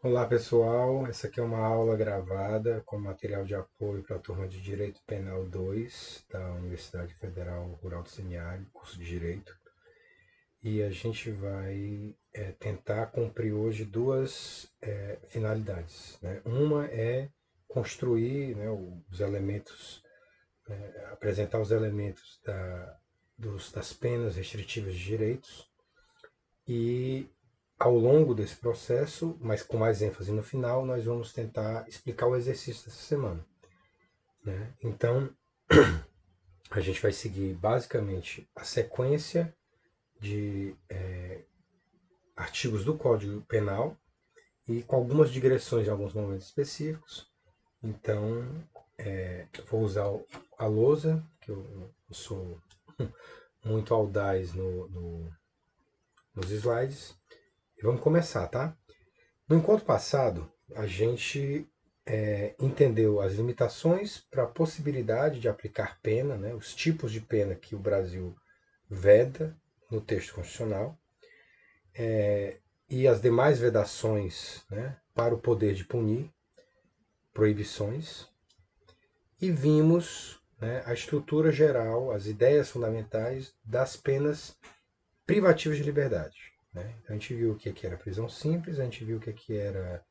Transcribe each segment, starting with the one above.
Olá pessoal, essa aqui é uma aula gravada com material de apoio para a turma de Direito Penal 2 da Universidade Federal Rural do Semiárido, curso de Direito. E a gente vai tentar cumprir hoje duas finalidades, né? Uma é construir, né, os elementos, apresentar os elementos das penas restritivas de direitos e ao longo desse processo, mas com mais ênfase no final, nós vamos tentar explicar o exercício dessa semana, né? Então, a gente vai seguir basicamente a sequência de artigos do Código Penal e com algumas digressões em alguns momentos específicos. Então, vou usar a lousa, que eu sou muito audaz nos slides, e vamos começar, tá? No encontro passado, a gente entendeu as limitações para a possibilidade de aplicar pena, né, os tipos de pena que o Brasil veda no texto constitucional, e as demais vedações, né, para o poder de punir, proibições, e vimos, né, a estrutura geral, as ideias fundamentais das penas privativas de liberdade. Né? Então, a gente viu o que era prisão simples, a gente viu o que era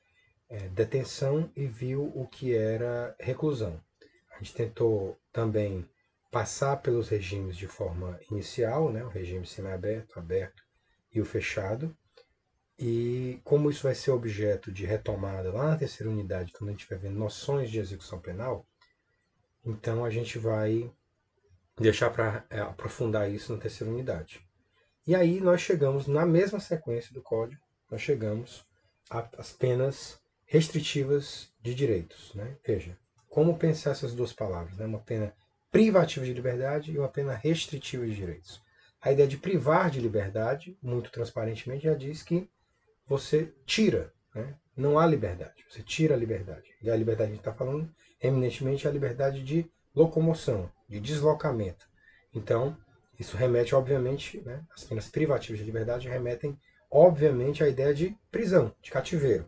detenção e viu o que era reclusão. A gente tentou também passar pelos regimes de forma inicial, né, o regime semiaberto, aberto e o fechado. E como isso vai ser objeto de retomada lá na terceira unidade, quando a gente vai ver noções de execução penal, então a gente vai deixar para aprofundar isso na terceira unidade. E aí nós chegamos na mesma sequência do código, nós chegamos às penas restritivas de direitos. Né? Veja, como pensar essas duas palavras? Né? Uma pena privativa de liberdade e uma pena restritiva de direitos. A ideia de privar de liberdade, muito transparentemente, já diz que você tira, né? Não há liberdade, você tira a liberdade. E a liberdade que a gente está falando, eminentemente, é a liberdade de locomoção, de deslocamento. Então, isso remete, obviamente, né, as penas privativas de liberdade remetem, obviamente, à ideia de prisão, de cativeiro.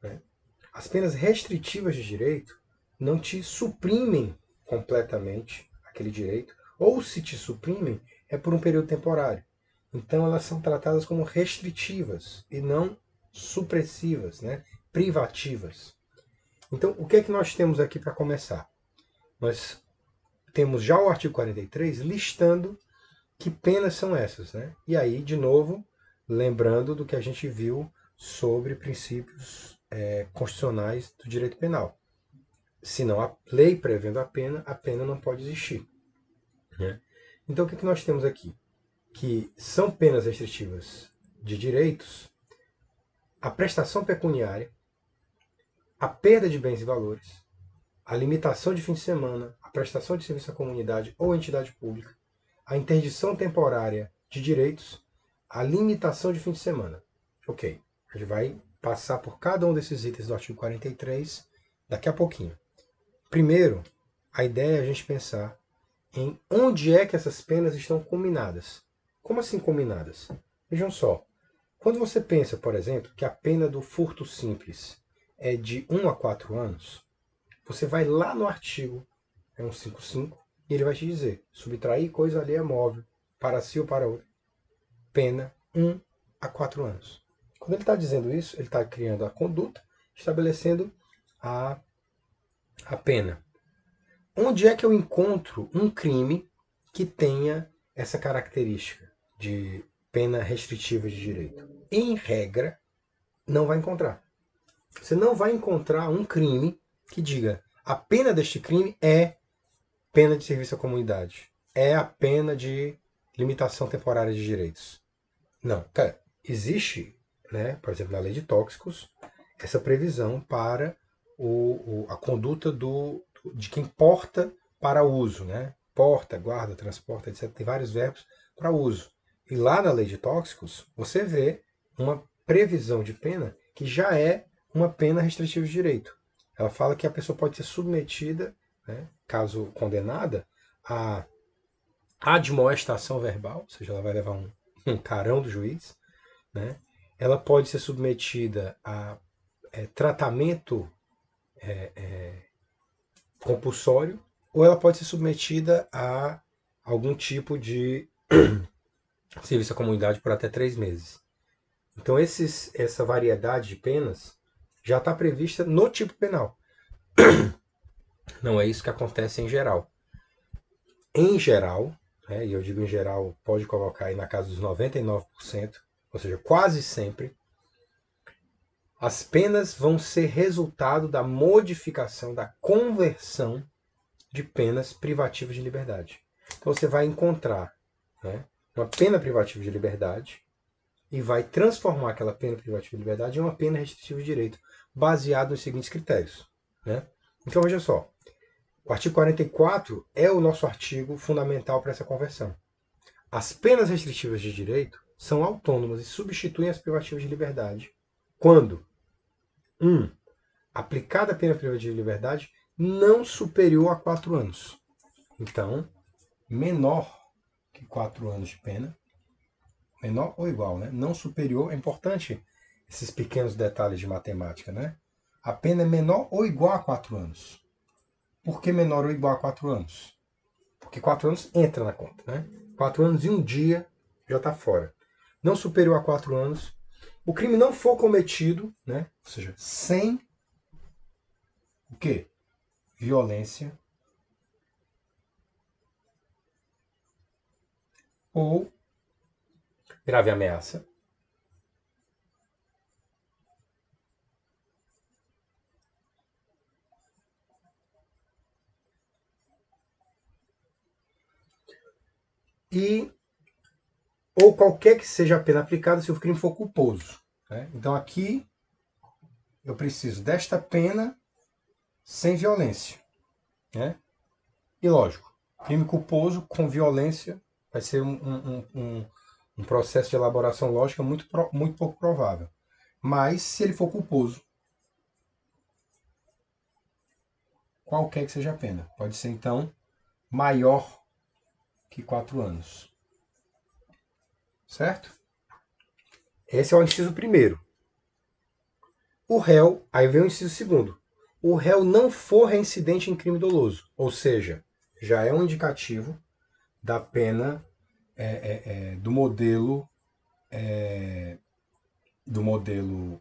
Né? As penas restritivas de direito não te suprimem completamente aquele direito, ou se te suprimem, é por um período temporário. Então elas são tratadas como restritivas e não supressivas, né? Privativas. Então o que é que nós temos aqui para começar? Nós temos já o artigo 43 listando que penas são essas. Né? E aí, de novo, lembrando do que a gente viu sobre princípios constitucionais do direito penal. Se não a lei prevendo a pena não pode existir. Né? Então, o que nós temos aqui? Que são penas restritivas de direitos a prestação pecuniária, a perda de bens e valores, a limitação de fim de semana, a prestação de serviço à comunidade ou entidade pública, a interdição temporária de direitos, a limitação de fim de semana. Ok, a gente vai passar por cada um desses itens do artigo 43 daqui a pouquinho. Primeiro, a ideia é a gente pensar em onde é que essas penas estão combinadas. Como assim combinadas? Vejam só, quando você pensa, por exemplo, que a pena do furto simples é de 1 a 4 anos, você vai lá no artigo 155 e ele vai te dizer: subtrair coisa alheia móvel para si ou para outro, pena 1 a 4 anos. Quando ele está dizendo isso, ele está criando a conduta, estabelecendo a, a pena. Onde é que eu encontro um crime que tenha essa característica de pena restritiva de direito? Em regra, não vai encontrar. Você não vai encontrar um crime que diga a pena deste crime é pena de serviço à comunidade, é a pena de limitação temporária de direitos. Não, cara, existe, né, por exemplo, na lei de tóxicos, essa previsão para a conduta de quem porta para uso, né? Porta, guarda, transporta, etc. Tem vários verbos para uso. E lá na lei de tóxicos, você vê uma previsão de pena que já é uma pena restritiva de direito. Ela fala que a pessoa pode ser submetida, né, caso condenada, a admoestação verbal, ou seja, ela vai levar um carão do juiz, né? Ela pode ser submetida a tratamento compulsório, ou ela pode ser submetida a algum tipo de serviço à comunidade por até 3 meses. Então essa variedade de penas já está prevista no tipo penal. Não é isso que acontece em geral. Em geral, e eu digo em geral, pode colocar aí na casa dos 99%, ou seja, quase sempre, as penas vão ser resultado da modificação, da conversão de penas privativas de liberdade. Então você vai encontrar uma pena privativa de liberdade e vai transformar aquela pena privativa de liberdade em uma pena restritiva de direito, baseado nos seguintes critérios. Então veja só, o artigo 44 é o nosso artigo fundamental para essa conversão. As penas restritivas de direito são autônomas e substituem as privativas de liberdade quando 1. Aplicada a pena privativa de liberdade não superior a 4 anos. Então, menor que 4 anos de pena, menor ou igual, não superior, é importante esses pequenos detalhes de matemática, A pena é menor ou igual a 4 anos. Por que menor ou igual a 4 anos? Porque 4 anos entra na conta, 4 anos e um dia já está fora. Não superior a 4 anos. O crime não for cometido, ou seja, sem o quê? Violência ou grave ameaça. Ou qualquer que seja a pena aplicada se o crime for culposo. Então aqui eu preciso desta pena sem violência. E lógico, crime culposo com violência vai ser um processo de elaboração lógica muito pouco provável. Mas se ele for culposo, qualquer que seja a pena, pode ser então maior que 4 anos. Certo? Esse é o inciso primeiro. O réu, aí vem o inciso segundo. O réu não for reincidente em crime doloso, ou seja, já é um indicativo da pena do modelo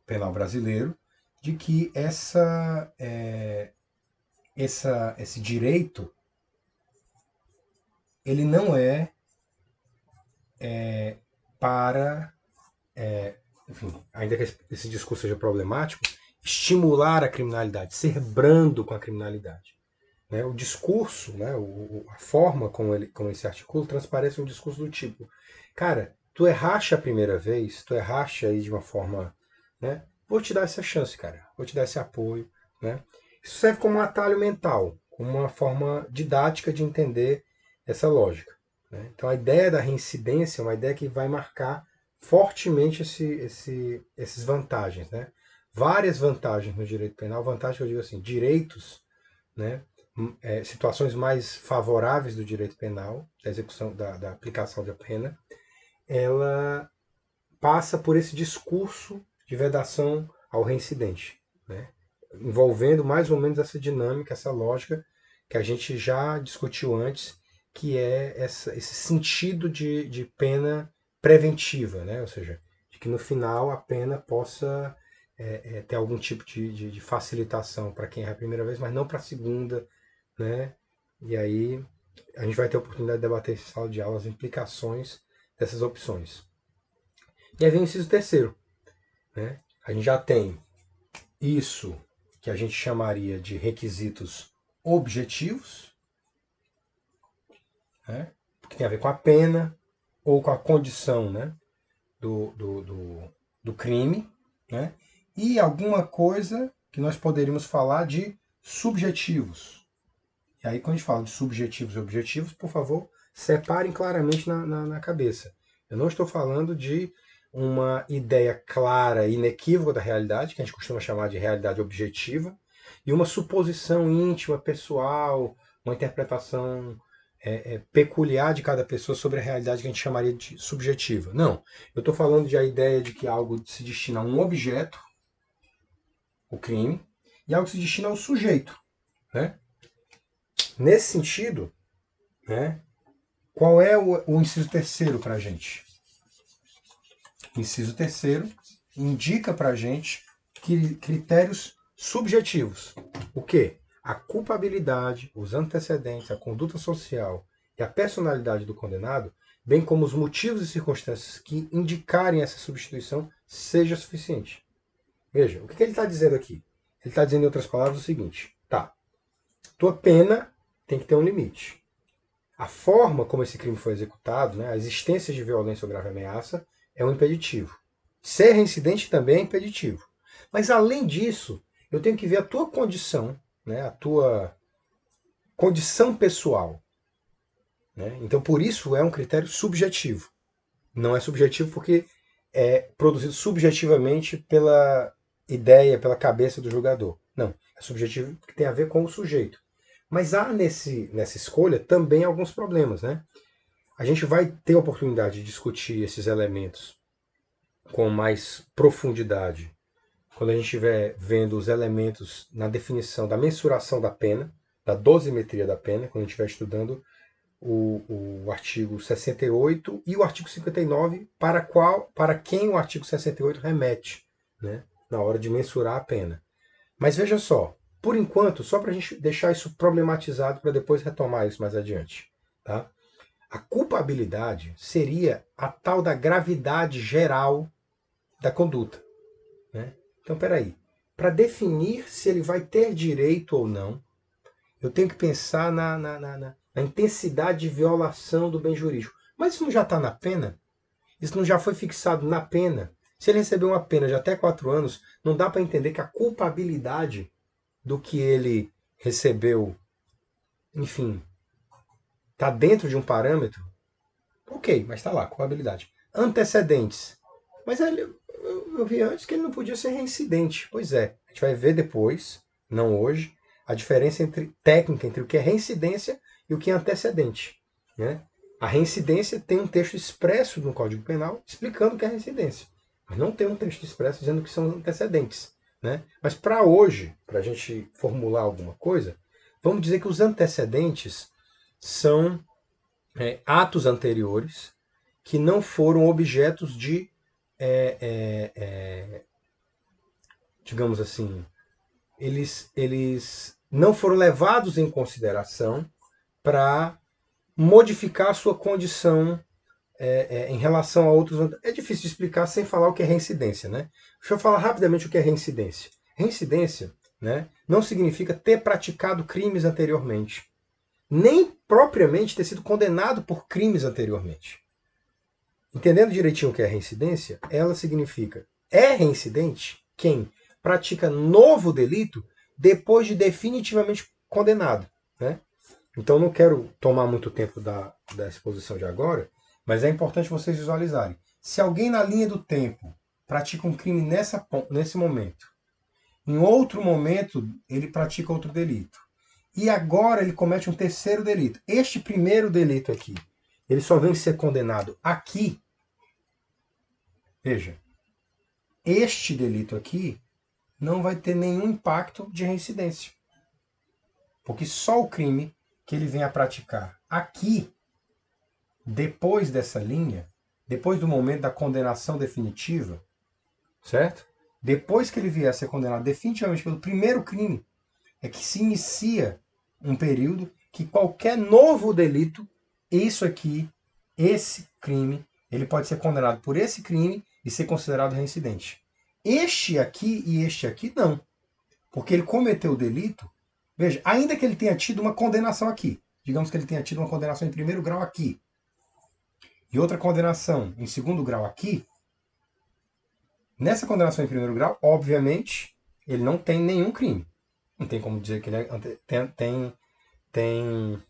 penal brasileiro, de que esse direito ele não é para, enfim, ainda que esse discurso seja problemático, estimular a criminalidade, ser brando com a criminalidade. O discurso, a forma como esse artigo transparece um discurso do tipo, cara, tu erraste a primeira vez, tu erraste aí de uma forma, vou te dar essa chance, cara, vou te dar esse apoio. Isso serve como um atalho mental, como uma forma didática de entender essa lógica. Então a ideia da reincidência é uma ideia que vai marcar fortemente essas vantagens. Várias vantagens no direito penal, vantagem que eu digo assim, direitos, situações mais favoráveis do direito penal, da execução, da aplicação da pena, ela passa por esse discurso de vedação ao reincidente, envolvendo mais ou menos essa dinâmica, essa lógica que a gente já discutiu antes, que é esse sentido de pena preventiva, ou seja, de que no final a pena possa ter algum tipo de facilitação para quem é a primeira vez, mas não para a segunda, E aí a gente vai ter a oportunidade de debater em sala de aula as implicações dessas opções. E aí vem o inciso terceiro. A gente já tem isso que a gente chamaria de requisitos objetivos, que tem a ver com a pena ou com a condição do crime, e alguma coisa que nós poderíamos falar de subjetivos. E aí, quando a gente fala de subjetivos e objetivos, por favor, separem claramente na cabeça. Eu não estou falando de uma ideia clara e inequívoca da realidade, que a gente costuma chamar de realidade objetiva, e uma suposição íntima, pessoal, uma interpretação peculiar de cada pessoa sobre a realidade que a gente chamaria de subjetiva. Não. Eu estou falando de a ideia de que algo se destina a um objeto, o crime, e algo que se destina ao sujeito. Né? Nesse sentido, né, qual é o inciso terceiro para a gente? O inciso terceiro indica para a gente critérios subjetivos. O quê? A culpabilidade, os antecedentes, a conduta social e a personalidade do condenado, bem como os motivos e circunstâncias que indicarem essa substituição, seja suficiente. Veja, o que ele está dizendo aqui? Ele está dizendo, em outras palavras, o seguinte: tá, tua pena tem que ter um limite. A forma como esse crime foi executado, né, a existência de violência ou grave ameaça, é um impeditivo. Ser reincidente também é impeditivo. Mas, além disso, eu tenho que ver a tua condição, né, a tua condição pessoal. Né? Então, por isso, é um critério subjetivo. Não é subjetivo porque é produzido subjetivamente pela ideia, pela cabeça do julgador. Não, é subjetivo porque tem a ver com o sujeito. Mas há nessa escolha também alguns problemas. Né? A gente vai ter a oportunidade de discutir esses elementos com mais profundidade quando a gente estiver vendo os elementos na definição da mensuração da pena, da dosimetria da pena, quando a gente estiver estudando o artigo 68 e o artigo 59, para quem o artigo 68 remete, né, na hora de mensurar a pena. Mas veja só, por enquanto, só para a gente deixar isso problematizado para depois retomar isso mais adiante. Tá? A culpabilidade seria a tal da gravidade geral da conduta. Né? Então, peraí, para definir se ele vai ter direito ou não, eu tenho que pensar na intensidade de violação do bem jurídico. Mas isso não já está na pena? Isso não já foi fixado na pena? Se ele recebeu uma pena de até 4 anos, não dá para entender que a culpabilidade do que ele recebeu, enfim, está dentro de um parâmetro? Ok, mas está lá, culpabilidade. Antecedentes. Mas eu vi antes que ele não podia ser reincidente. Pois é, a gente vai ver depois, não hoje, a diferença técnica entre o que é reincidência e o que é antecedente. Né? A reincidência tem um texto expresso no Código Penal explicando o que é reincidência. Mas não tem um texto expresso dizendo que são antecedentes. Né? Mas para hoje, para a gente formular alguma coisa, vamos dizer que os antecedentes são atos anteriores que não foram objetos de, digamos assim, eles não foram levados em consideração para modificar a sua condição em relação a outros. É difícil de explicar sem falar o que é reincidência. Né? Deixa eu falar rapidamente o que é reincidência. Reincidência, né, não significa ter praticado crimes anteriormente, nem propriamente ter sido condenado por crimes anteriormente. Entendendo direitinho o que é reincidência, ela significa reincidente quem pratica novo delito depois de definitivamente condenado. Né? Então não quero tomar muito tempo da exposição de agora, mas é importante vocês visualizarem. Se alguém na linha do tempo pratica um crime nesse momento, em outro momento ele pratica outro delito, e agora ele comete um terceiro delito. Este primeiro delito aqui, ele só vem ser condenado aqui. Veja, este delito aqui não vai ter nenhum impacto de reincidência. Porque só o crime que ele vem a praticar aqui, depois dessa linha, depois do momento da condenação definitiva, certo? Depois que ele vier a ser condenado definitivamente pelo primeiro crime, é que se inicia um período que qualquer novo delito, isso aqui, esse crime, ele pode ser condenado por esse crime e ser considerado reincidente. Este aqui e este aqui não. Porque ele cometeu o delito, veja, ainda que ele tenha tido uma condenação aqui, digamos que ele tenha tido uma condenação em primeiro grau aqui, e outra condenação em segundo grau aqui, nessa condenação em primeiro grau, obviamente, ele não tem nenhum crime. Não tem como dizer que ele tem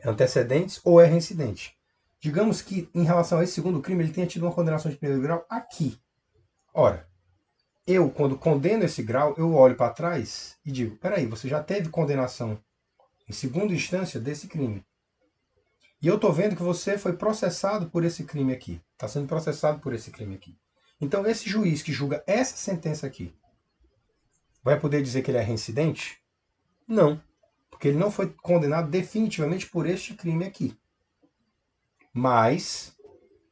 antecedentes ou é reincidente. Digamos que, em relação a esse segundo crime, ele tenha tido uma condenação de primeiro grau aqui. Ora, eu, quando condeno esse grau, eu olho para trás e digo, peraí, você já teve condenação em segunda instância desse crime. E eu estou vendo que você foi processado por esse crime aqui. Está sendo processado por esse crime aqui. Então, esse juiz que julga essa sentença aqui, vai poder dizer que ele é reincidente? Não, porque ele não foi condenado definitivamente por este crime aqui. Mas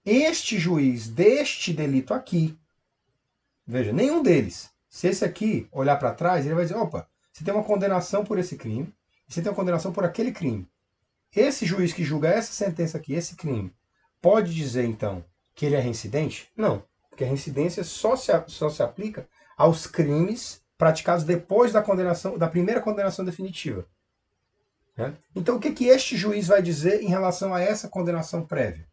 este juiz deste delito aqui, veja, nenhum deles, se esse aqui olhar para trás, ele vai dizer, opa, você tem uma condenação por esse crime, e você tem uma condenação por aquele crime. Esse juiz que julga essa sentença aqui, esse crime, pode dizer, então, que ele é reincidente? Não, porque a reincidência só se aplica aos crimes praticados depois da condenação, da primeira condenação definitiva. Né? Então, o que este juiz vai dizer em relação a essa condenação prévia?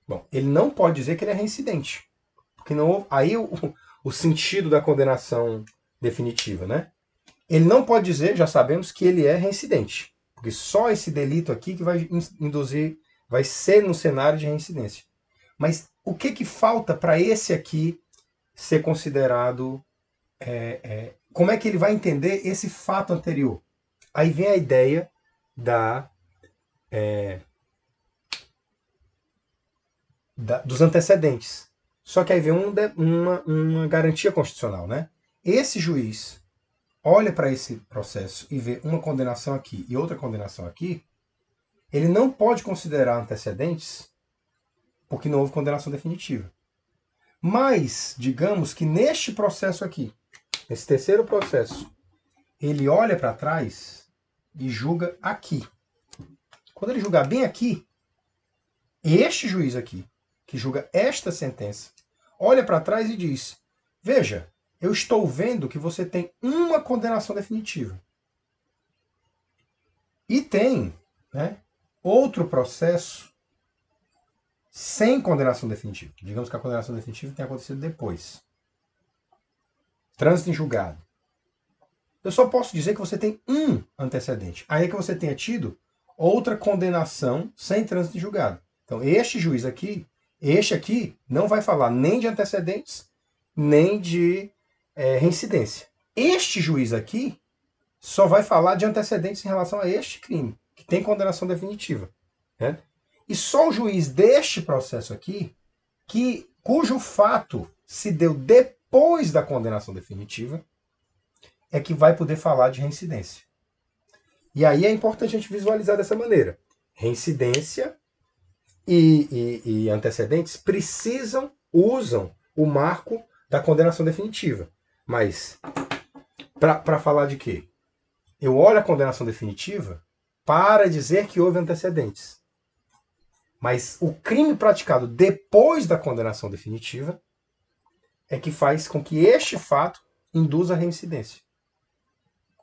Bom, ele não pode dizer que ele é reincidente, porque não aí o sentido da condenação definitiva, né? Ele não pode dizer, já sabemos, que ele é reincidente, porque só esse delito aqui que vai induzir, vai ser no cenário de reincidência. Mas o que falta para esse aqui ser considerado? Como é que ele vai entender esse fato anterior? Aí vem a ideia dos antecedentes. Só que aí vem uma garantia constitucional, né? Esse juiz olha para esse processo e vê uma condenação aqui e outra condenação aqui, ele não pode considerar antecedentes porque não houve condenação definitiva. Mas, digamos que neste processo aqui, nesse terceiro processo, ele olha para trás e julga aqui. Quando ele julgar bem aqui, este juiz aqui, que julga esta sentença, olha para trás e diz, veja, eu estou vendo que você tem uma condenação definitiva. E tem, né, outro processo sem condenação definitiva. Digamos que a condenação definitiva tenha acontecido depois. Trânsito em julgado. Eu só posso dizer que você tem um antecedente. Aí é que você tenha tido outra condenação sem trânsito em julgado. Então, este juiz aqui, este aqui, não vai falar nem de antecedentes, nem de reincidência. Este juiz aqui só vai falar de antecedentes em relação a este crime, que tem condenação definitiva. Né? E só o juiz deste processo aqui, cujo fato se deu depois da condenação definitiva, é que vai poder falar de reincidência. E aí é importante a gente visualizar dessa maneira. Reincidência e antecedentes usam o marco da condenação definitiva. Mas, para falar de quê? Eu olho a condenação definitiva para dizer que houve antecedentes. Mas o crime praticado depois da condenação definitiva é que faz com que este fato induza a reincidência.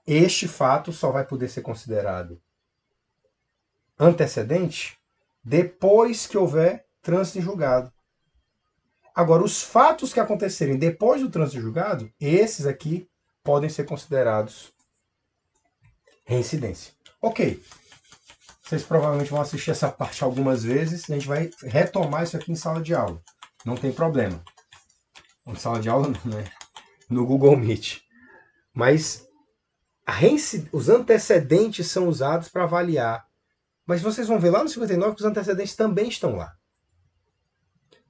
Este fato só vai poder ser considerado antecedente depois que houver trânsito em julgado. Agora, os fatos que acontecerem depois do trânsito em julgado, esses aqui podem ser considerados reincidência. Ok. Vocês provavelmente vão assistir essa parte algumas vezes e a gente vai retomar isso aqui em sala de aula. Não tem problema. Em sala de aula não, né? No Google Meet. Mas os antecedentes são usados para avaliar. Mas vocês vão ver lá no 59 que os antecedentes também estão lá.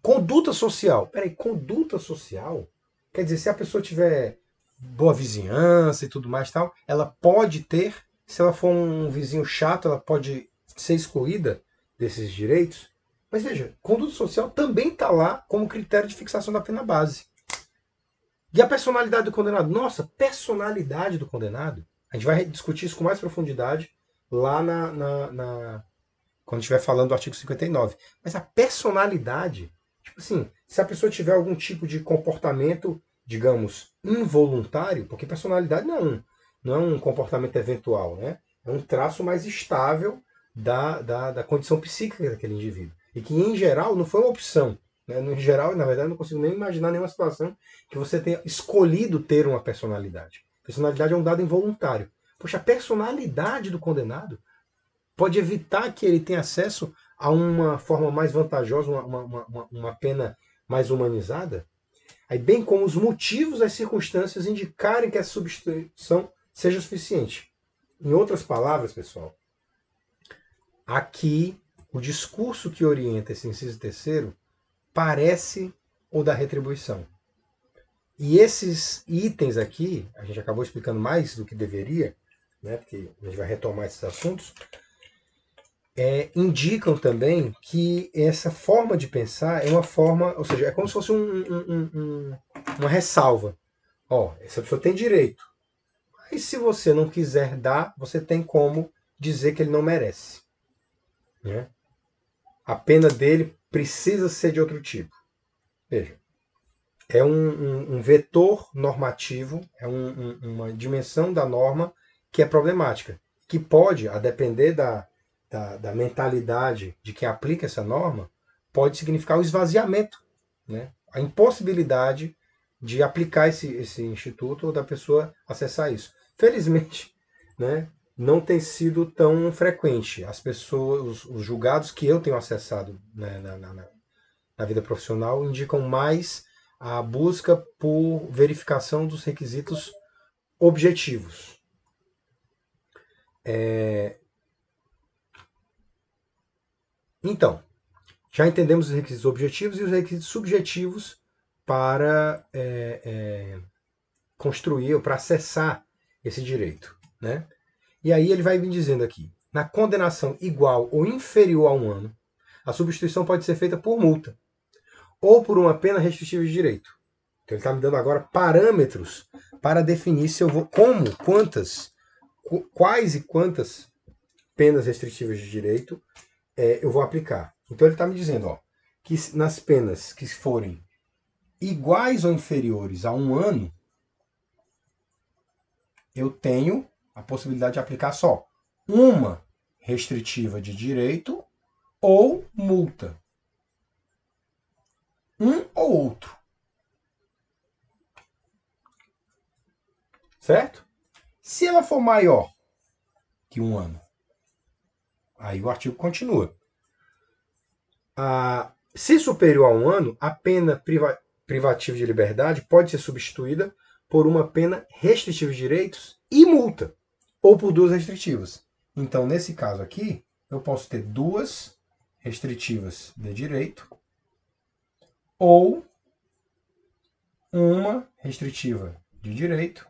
Conduta social. Peraí, conduta social? Quer dizer, se a pessoa tiver boa vizinhança e tudo mais tal, ela pode ter, se ela for um vizinho chato, ela pode ser excluída desses direitos. Mas veja, conduta social também está lá como critério de fixação da pena base. E a personalidade do condenado? Nossa, personalidade do condenado? A gente vai discutir isso com mais profundidade lá quando estiver falando do artigo 59. Mas a personalidade, tipo assim, se a pessoa tiver algum tipo de comportamento, digamos, involuntário, porque personalidade não é um comportamento eventual, né? É um traço mais estável da condição psíquica daquele indivíduo. E que, em geral, não foi uma opção. Né? Em geral, na verdade, eu não consigo nem imaginar nenhuma situação que você tenha escolhido ter uma personalidade. Personalidade é um dado involuntário. Poxa, a personalidade do condenado pode evitar que ele tenha acesso a uma forma mais vantajosa, uma pena mais humanizada, aí, bem como os motivos, as circunstâncias indicarem que essa substituição seja suficiente. Em outras palavras, pessoal, aqui o discurso que orienta esse inciso terceiro parece o da retribuição. E esses itens aqui, a gente acabou explicando mais do que deveria, né, porque a gente vai retomar esses assuntos, indicam também que essa forma de pensar é uma forma, ou seja, é como se fosse uma ressalva. Ó, essa pessoa tem direito. E se você não quiser dar, você tem como dizer que ele não merece. Né? A pena dele precisa ser de outro tipo. Veja, é um vetor normativo, é uma dimensão da norma que é problemática, que pode, a depender da mentalidade de quem aplica essa norma, pode significar o esvaziamento, né? A impossibilidade de aplicar esse instituto ou da pessoa acessar isso. Felizmente, né, não tem sido tão frequente. As pessoas, os julgados que eu tenho acessado, né, na vida profissional indicam mais a busca por verificação dos requisitos objetivos. Então, já entendemos os requisitos objetivos e os requisitos subjetivos para construir ou para acessar esse direito. Né? E aí ele vai me dizendo aqui, na condenação igual ou inferior a 1 ano, a substituição pode ser feita por multa ou por uma pena restritiva de direito. Então ele está me dando agora parâmetros para definir se eu vou, quais e quantas penas restritivas de direito eu vou aplicar. Então ele está me dizendo, ó, que nas penas que forem iguais ou inferiores a 1 ano, eu tenho a possibilidade de aplicar só uma restritiva de direito ou multa. Um ou outro. Certo? Se ela for maior que 1 ano, aí o artigo continua. Se superior a 1 ano, a pena privativa de liberdade pode ser substituída por uma pena restritiva de direitos e multa, ou por duas restritivas. Então, nesse caso aqui, eu posso ter duas restritivas de direito ou uma restritiva de direito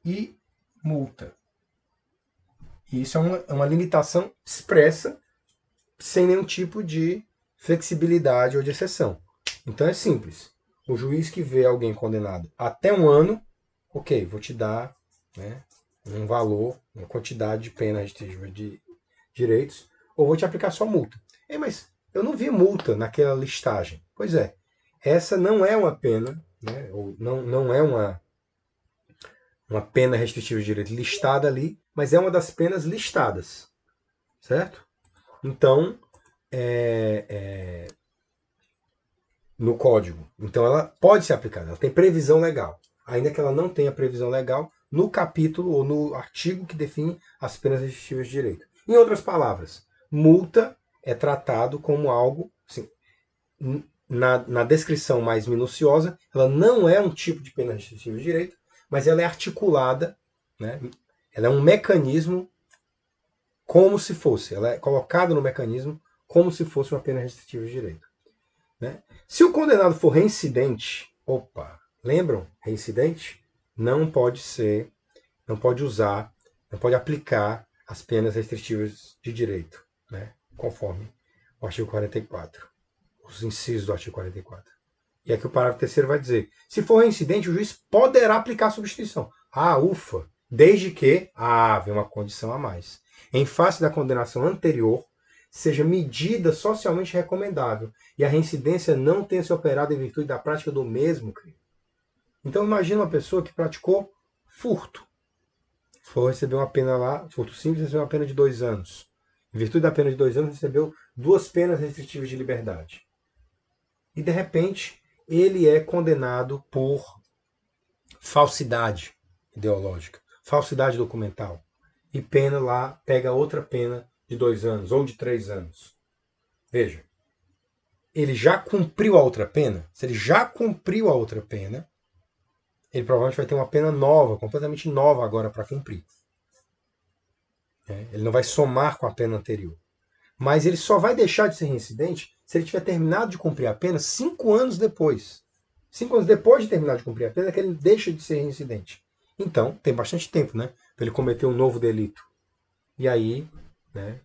e multa. E isso é uma limitação expressa, sem nenhum tipo de flexibilidade ou de exceção. Então é simples. O juiz que vê alguém condenado até 1 ano, ok, vou te dar, né, um valor, uma quantidade de pena restritiva de direitos, ou vou te aplicar só multa. Mas eu não vi multa naquela listagem. Pois é, essa não é uma pena, né, ou não é uma pena restritiva de direito listada ali, mas é uma das penas listadas. Certo? Então, no código. Então ela pode ser aplicada, ela tem previsão legal. Ainda que ela não tenha previsão legal no capítulo ou no artigo que define as penas restritivas de direito. Em outras palavras, multa é tratado como algo, assim, na descrição mais minuciosa, ela não é um tipo de pena restritiva de direito, mas ela é articulada, né? Ela é um mecanismo como se fosse, ela é colocada no mecanismo como se fosse uma pena restritiva de direito. Né? Se o condenado for reincidente, lembram? Reincidente não pode ser, não pode usar, não pode aplicar as penas restritivas de direito, né? Conforme o artigo 44, os incisos do artigo 44. E aqui o parágrafo terceiro vai dizer, se for reincidente, o juiz poderá aplicar a substituição. Ufa! Desde que, vem uma condição a mais. Em face da condenação anterior, seja medida socialmente recomendável e a reincidência não tenha se operado em virtude da prática do mesmo crime. Então imagina uma pessoa que praticou furto. For receber uma pena lá, furto simples, recebeu uma pena de 2 anos. Em virtude da pena de 2 anos, recebeu 2 penas restritivas de liberdade. E de repente, ele é condenado por falsidade ideológica, falsidade documental. E pena lá, pega outra pena de 2 anos ou de 3 anos. Veja, ele já cumpriu a outra pena? Se ele já cumpriu a outra pena, ele provavelmente vai ter uma pena nova, completamente nova agora para cumprir. Ele não vai somar com a pena anterior. Mas ele só vai deixar de ser reincidente se ele tiver terminado de cumprir a pena 5 anos depois. 5 anos depois de terminar de cumprir a pena, é que ele deixa de ser reincidente. Então, tem bastante tempo, né? Para ele cometer um novo delito. E aí, né,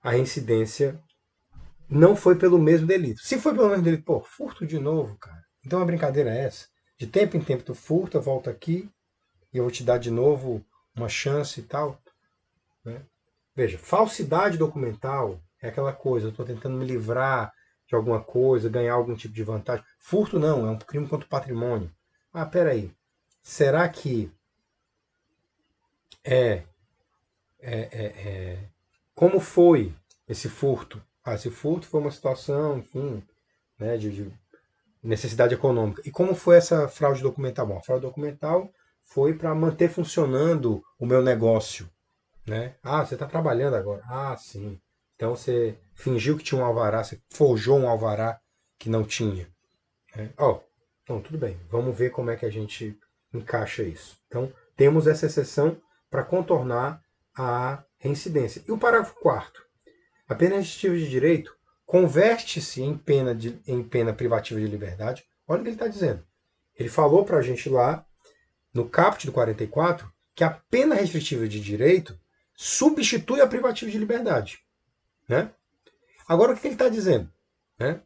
a reincidência não foi pelo mesmo delito. Se foi pelo mesmo delito, pô, furto de novo, cara. Então a brincadeira é essa. De tempo em tempo tu furta, volta aqui e eu vou te dar de novo uma chance e tal. Né? Veja, falsidade documental é aquela coisa, eu estou tentando me livrar de alguma coisa, ganhar algum tipo de vantagem. Furto não, é um crime contra o patrimônio. Ah, peraí. Será que é, como foi esse furto? Ah, esse furto foi uma situação, enfim, né, de necessidade econômica. E como foi essa fraude documental? Bom, a fraude documental foi para manter funcionando o meu negócio. Né? Ah, você está trabalhando agora. Ah, sim. Então você fingiu que tinha um alvará, você forjou um alvará que não tinha. Né? Ó, então tudo bem. Vamos ver como é que a gente encaixa isso. Então temos essa exceção para contornar a reincidência. E o parágrafo 4º. A pena restritiva de direito converte-se em pena privativa de liberdade. Olha o que ele está dizendo. Ele falou para a gente lá, no caput do 44, que a pena restritiva de direito substitui a privativa de liberdade. Né? Agora, o que ele está dizendo? Né?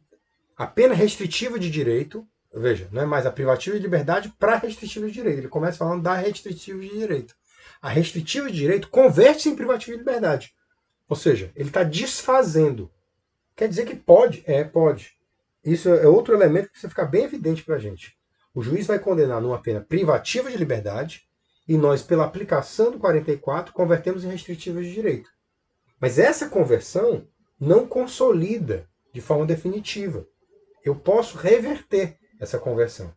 A pena restritiva de direito, veja, não é mais a privativa de liberdade para a restritiva de direito. Ele começa falando da restritiva de direito. A restritiva de direito converte-se em privativa de liberdade. Ou seja, ele está desfazendo. Quer dizer que pode? É, pode. Isso é outro elemento que precisa ficar bem evidente para a gente. O juiz vai condenar numa pena privativa de liberdade e nós, pela aplicação do 44, convertemos em restritiva de direito. Mas essa conversão não consolida de forma definitiva. Eu posso reverter essa conversão.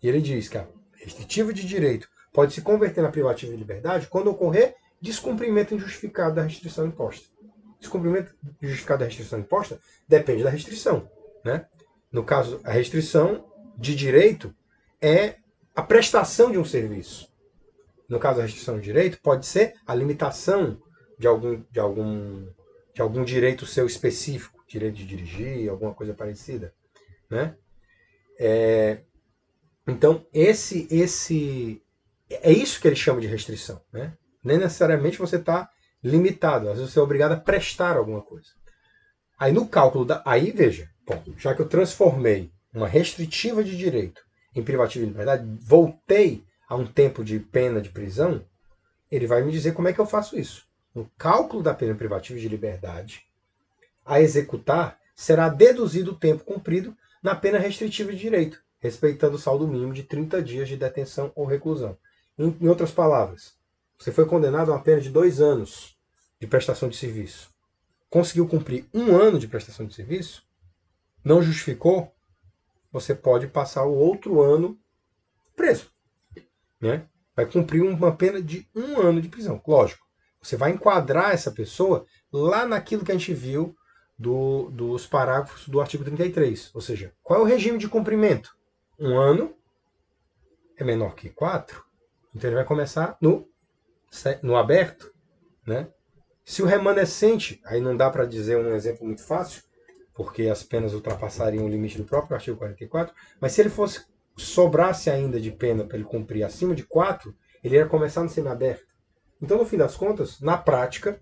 E ele diz que a restritiva de direito pode se converter na privativa de liberdade quando ocorrer descumprimento injustificado da restrição imposta. Descumprimento injustificado da restrição imposta depende da restrição. Né? No caso, a restrição de direito é a prestação de um serviço. No caso da restrição de direito, pode ser a limitação de algum direito seu específico, direito de dirigir, alguma coisa parecida. Né? Então, é isso que ele chama de restrição. Né? Nem necessariamente você está limitado, às vezes você é obrigado a prestar alguma coisa. Aí no cálculo aí veja, bom, já que eu transformei uma restritiva de direito em privativa de liberdade, voltei a um tempo de pena de prisão, ele vai me dizer como é que eu faço isso. No cálculo da pena privativa de liberdade, a executar será deduzido o tempo cumprido na pena restritiva de direito, respeitando o saldo mínimo de 30 dias de detenção ou reclusão. Em outras palavras, você foi condenado a uma pena de 2 anos de prestação de serviço. Conseguiu cumprir 1 ano de prestação de serviço, não justificou, você pode passar o outro ano preso. Né? Vai cumprir uma pena de 1 ano de prisão. Lógico, você vai enquadrar essa pessoa lá naquilo que a gente viu dos parágrafos do artigo 33. Ou seja, qual é o regime de cumprimento? 1 ano é menor que 4, então ele vai começar no aberto. Né? Se o remanescente, aí não dá para dizer um exemplo muito fácil, porque as penas ultrapassariam o limite do próprio artigo 44, mas se ele sobrasse ainda de pena para ele cumprir acima de 4, ele ia começar no semiaberto. Então, no fim das contas, na prática,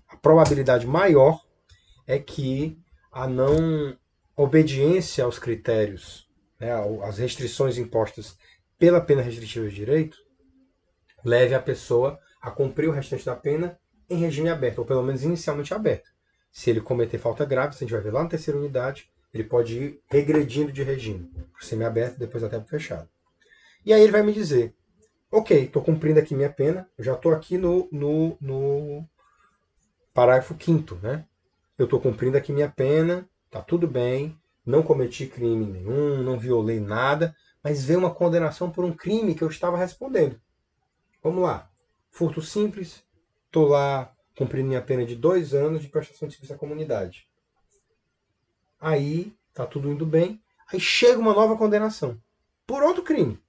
a probabilidade maior é que a não obediência aos critérios, né, às restrições impostas pela pena restritiva de direito, leve a pessoa a cumprir o restante da pena em regime aberto, ou pelo menos inicialmente aberto. Se ele cometer falta grave, se a gente vai ver lá na terceira unidade, ele pode ir regredindo de regime, para o semiaberto, depois até para o fechado. E aí ele vai me dizer, ok, estou cumprindo aqui minha pena, eu já estou aqui no parágrafo 5º, né? Eu estou cumprindo aqui minha pena, tá tudo bem, não cometi crime nenhum, não violei nada, mas veio uma condenação por um crime que eu estava respondendo. Vamos lá. Furto simples, estou lá cumprindo minha pena de 2 anos de prestação de serviço à comunidade. Aí tá tudo indo bem, aí chega uma nova condenação por outro crime.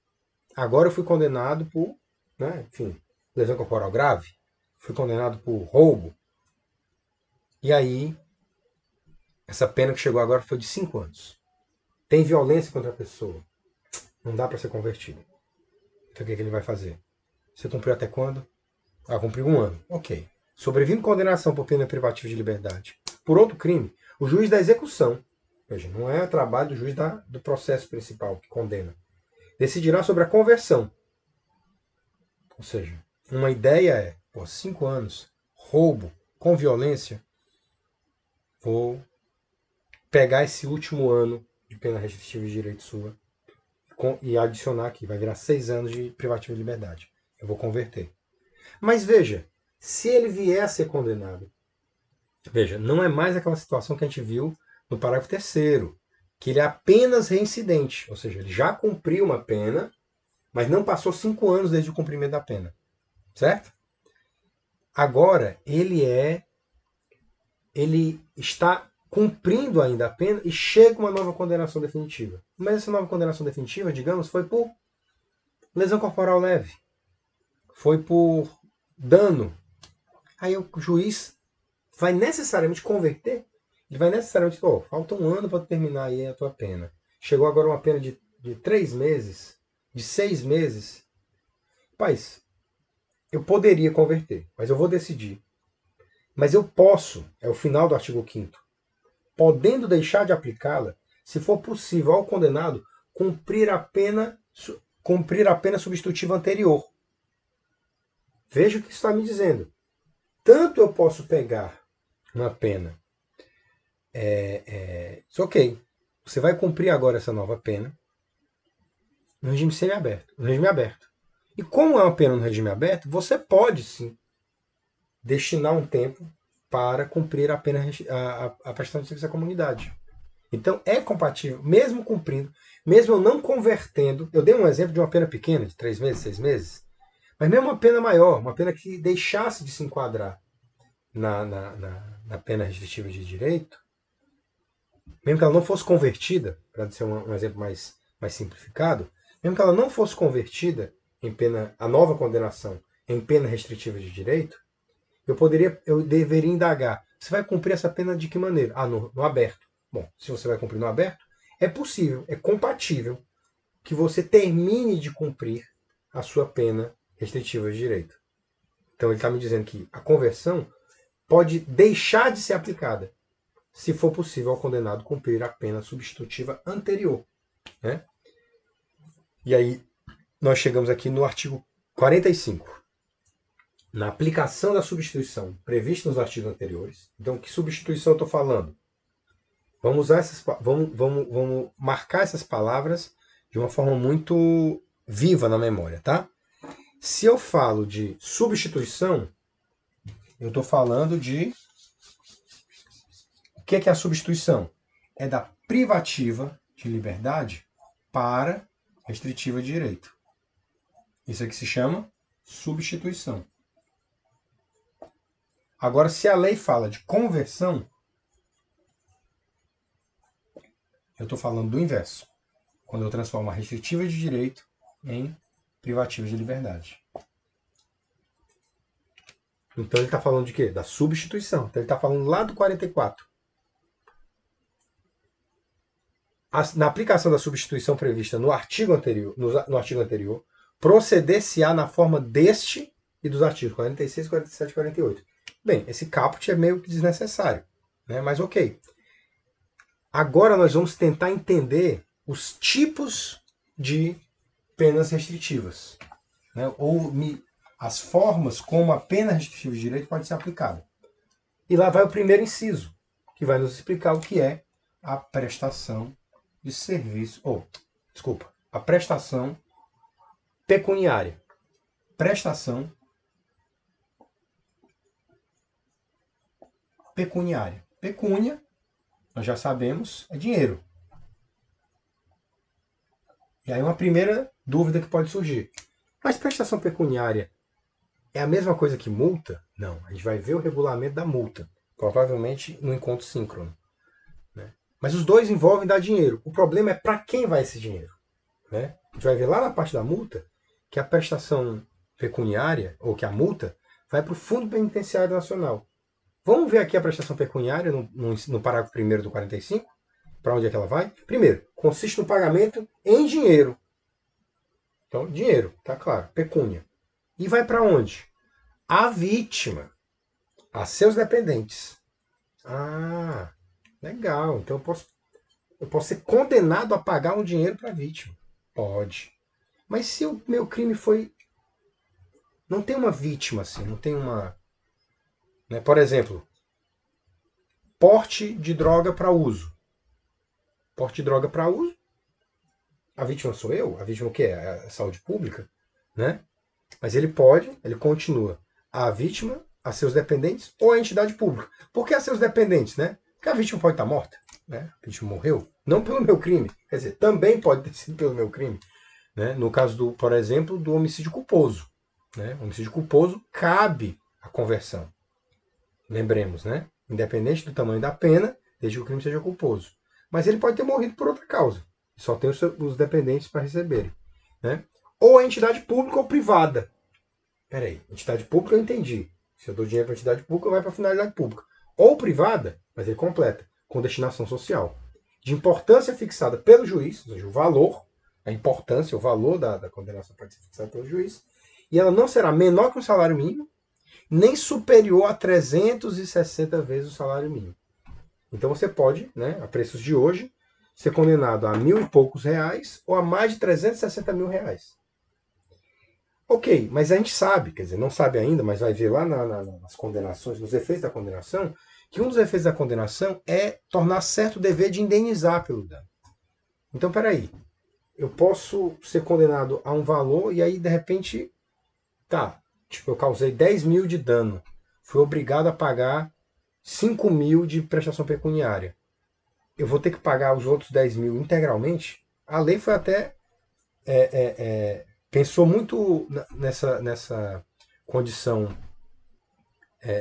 Agora eu fui condenado por, né, enfim, lesão corporal grave, fui condenado por roubo. E aí, essa pena que chegou agora foi de 5 anos. Tem violência contra a pessoa. Não dá para ser convertido. Então o que ele vai fazer? Você cumpriu até quando? Ah, cumpriu 1 ano. Ok. Sobrevindo condenação por pena privativa de liberdade por outro crime, o juiz da execução, veja, não é trabalho do juiz do processo principal que condena, decidirá sobre a conversão. Ou seja, uma ideia é, por 5 anos, roubo com violência, vou pegar esse último ano de pena restritiva de direito sua e adicionar aqui, vai virar 6 anos de privativa de liberdade. Eu vou converter. Mas veja, se ele vier a ser condenado, veja, não é mais aquela situação que a gente viu no parágrafo 3º, que ele é apenas reincidente, ou seja, ele já cumpriu uma pena, mas não passou 5 anos desde o cumprimento da pena, certo? Agora, ele está cumprindo ainda a pena e chega uma nova condenação definitiva. Mas essa nova condenação definitiva, digamos, foi por lesão corporal leve, foi por dano. Aí o juiz vai necessariamente converter, ele vai necessariamente, falta 1 ano para terminar aí a tua pena. Chegou agora uma pena de 3 meses, de 6 meses. Paz, eu poderia converter, mas eu vou decidir. Mas eu posso, é o final do artigo 5º, podendo deixar de aplicá-la, se for possível ao condenado cumprir a pena substitutiva anterior. Veja o que está me dizendo. Tanto eu posso pegar uma pena. Ok, você vai cumprir agora essa nova pena no regime semiaberto, no regime aberto. E como é uma pena no regime aberto, você pode sim destinar um tempo para cumprir a pena a prestação de serviço à comunidade. Então é compatível, mesmo cumprindo, mesmo eu não convertendo. Eu dei um exemplo de uma pena pequena, de 3 meses, 6 meses, mas mesmo uma pena maior, uma pena que deixasse de se enquadrar na pena restritiva de direito, mesmo que ela não fosse convertida, para ser um exemplo mais simplificado, mesmo que ela não fosse convertida em pena, a nova condenação em pena restritiva de direito, eu deveria indagar. Você vai cumprir essa pena de que maneira? Ah, no aberto. Bom, se você vai cumprir no aberto, é possível, é compatível que você termine de cumprir a sua pena restritiva de direito. Então ele está me dizendo que a conversão pode deixar de ser aplicada se for possível ao condenado cumprir a pena substitutiva anterior. Né? E aí nós chegamos aqui no artigo 45. Na aplicação da substituição prevista nos artigos anteriores. Então, que substituição eu estou falando? Vamos usar vamos marcar essas palavras de uma forma muito viva na memória, tá? Se eu falo de substituição, eu estou falando de... O que é a substituição? É da privativa de liberdade para restritiva de direito. Isso aqui se chama substituição. Agora, se a lei fala de conversão, eu estou falando do inverso. Quando eu transformo a restritiva de direito em privativa de liberdade. Então ele está falando de quê? Da substituição. Então ele está falando lá do 44. Na aplicação da substituição prevista no artigo anterior, proceder-se-á na forma deste e dos artigos 46, 47 e 48. Bem, esse caput é meio que desnecessário, né? Mas ok. Agora nós vamos tentar entender os tipos de penas restritivas, né? Ou as formas como a pena restritiva de direito pode ser aplicada. E lá vai o primeiro inciso, que vai nos explicar o que é a prestação de serviço, a prestação pecuniária. Prestação pecuniária. Pecúnia, nós já sabemos, é dinheiro. E aí uma primeira dúvida que pode surgir. Mas prestação pecuniária é a mesma coisa que multa? Não, a gente vai ver o regulamento da multa, provavelmente no encontro síncrono. Né? Mas os dois envolvem dar dinheiro. O problema é para quem vai esse dinheiro. Né? A gente vai ver lá na parte da multa que a prestação pecuniária, ou que a multa, vai para o Fundo Penitenciário Nacional. Vamos ver aqui a prestação pecuniária no parágrafo 1º do 45? Para onde é que ela vai? Primeiro, consiste no pagamento em dinheiro. Então, dinheiro, tá claro, pecúnia. E vai para onde? A vítima, a seus dependentes. Ah, legal. Então eu posso ser condenado a pagar um dinheiro para a vítima. Pode. Mas se o meu crime foi. Não tem uma vítima assim, não tem uma. Né? Por exemplo, porte de droga para uso. Porte de droga para uso. A vítima sou eu? A vítima o quê? É a saúde pública? Né? Mas ele pode, ele continua. A vítima, a seus dependentes ou a entidade pública. Por que a seus dependentes, né? Porque a vítima pode estar morta. Né? A vítima morreu. Não pelo meu crime. Quer dizer, também pode ter sido pelo meu crime. Né? No caso, por exemplo, do homicídio culposo. Né? O homicídio culposo cabe a conversão. Lembremos, né? Independente do tamanho da pena, desde que o crime seja culposo. Mas ele pode ter morrido por outra causa. Só tem os dependentes para receberem. Né? Ou a entidade pública ou privada. Peraí, entidade pública eu entendi. Se eu dou dinheiro para entidade pública, vai para finalidade pública. Ou privada, mas ele completa, com destinação social. De importância fixada pelo juiz, ou seja, o valor, a importância, o valor da condenação pode ser fixado pelo juiz, e ela não será menor que o salário mínimo, nem superior a 360 vezes o salário mínimo. Então você pode, né, a preços de hoje, ser condenado a 1.000 e poucos reais ou a mais de 360 mil reais. Ok, mas a gente sabe, quer dizer, não sabe ainda, mas vai ver lá nas condenações, nos efeitos da condenação, que um dos efeitos da condenação é tornar certo o dever de indenizar pelo dano. Então, peraí, eu posso ser condenado a um valor e aí, de repente, tá, tipo, eu causei 10 mil de dano, fui obrigado a pagar 5 mil de prestação pecuniária. Eu vou ter que pagar os outros 10 mil integralmente? A lei foi até pensou muito nessa condição,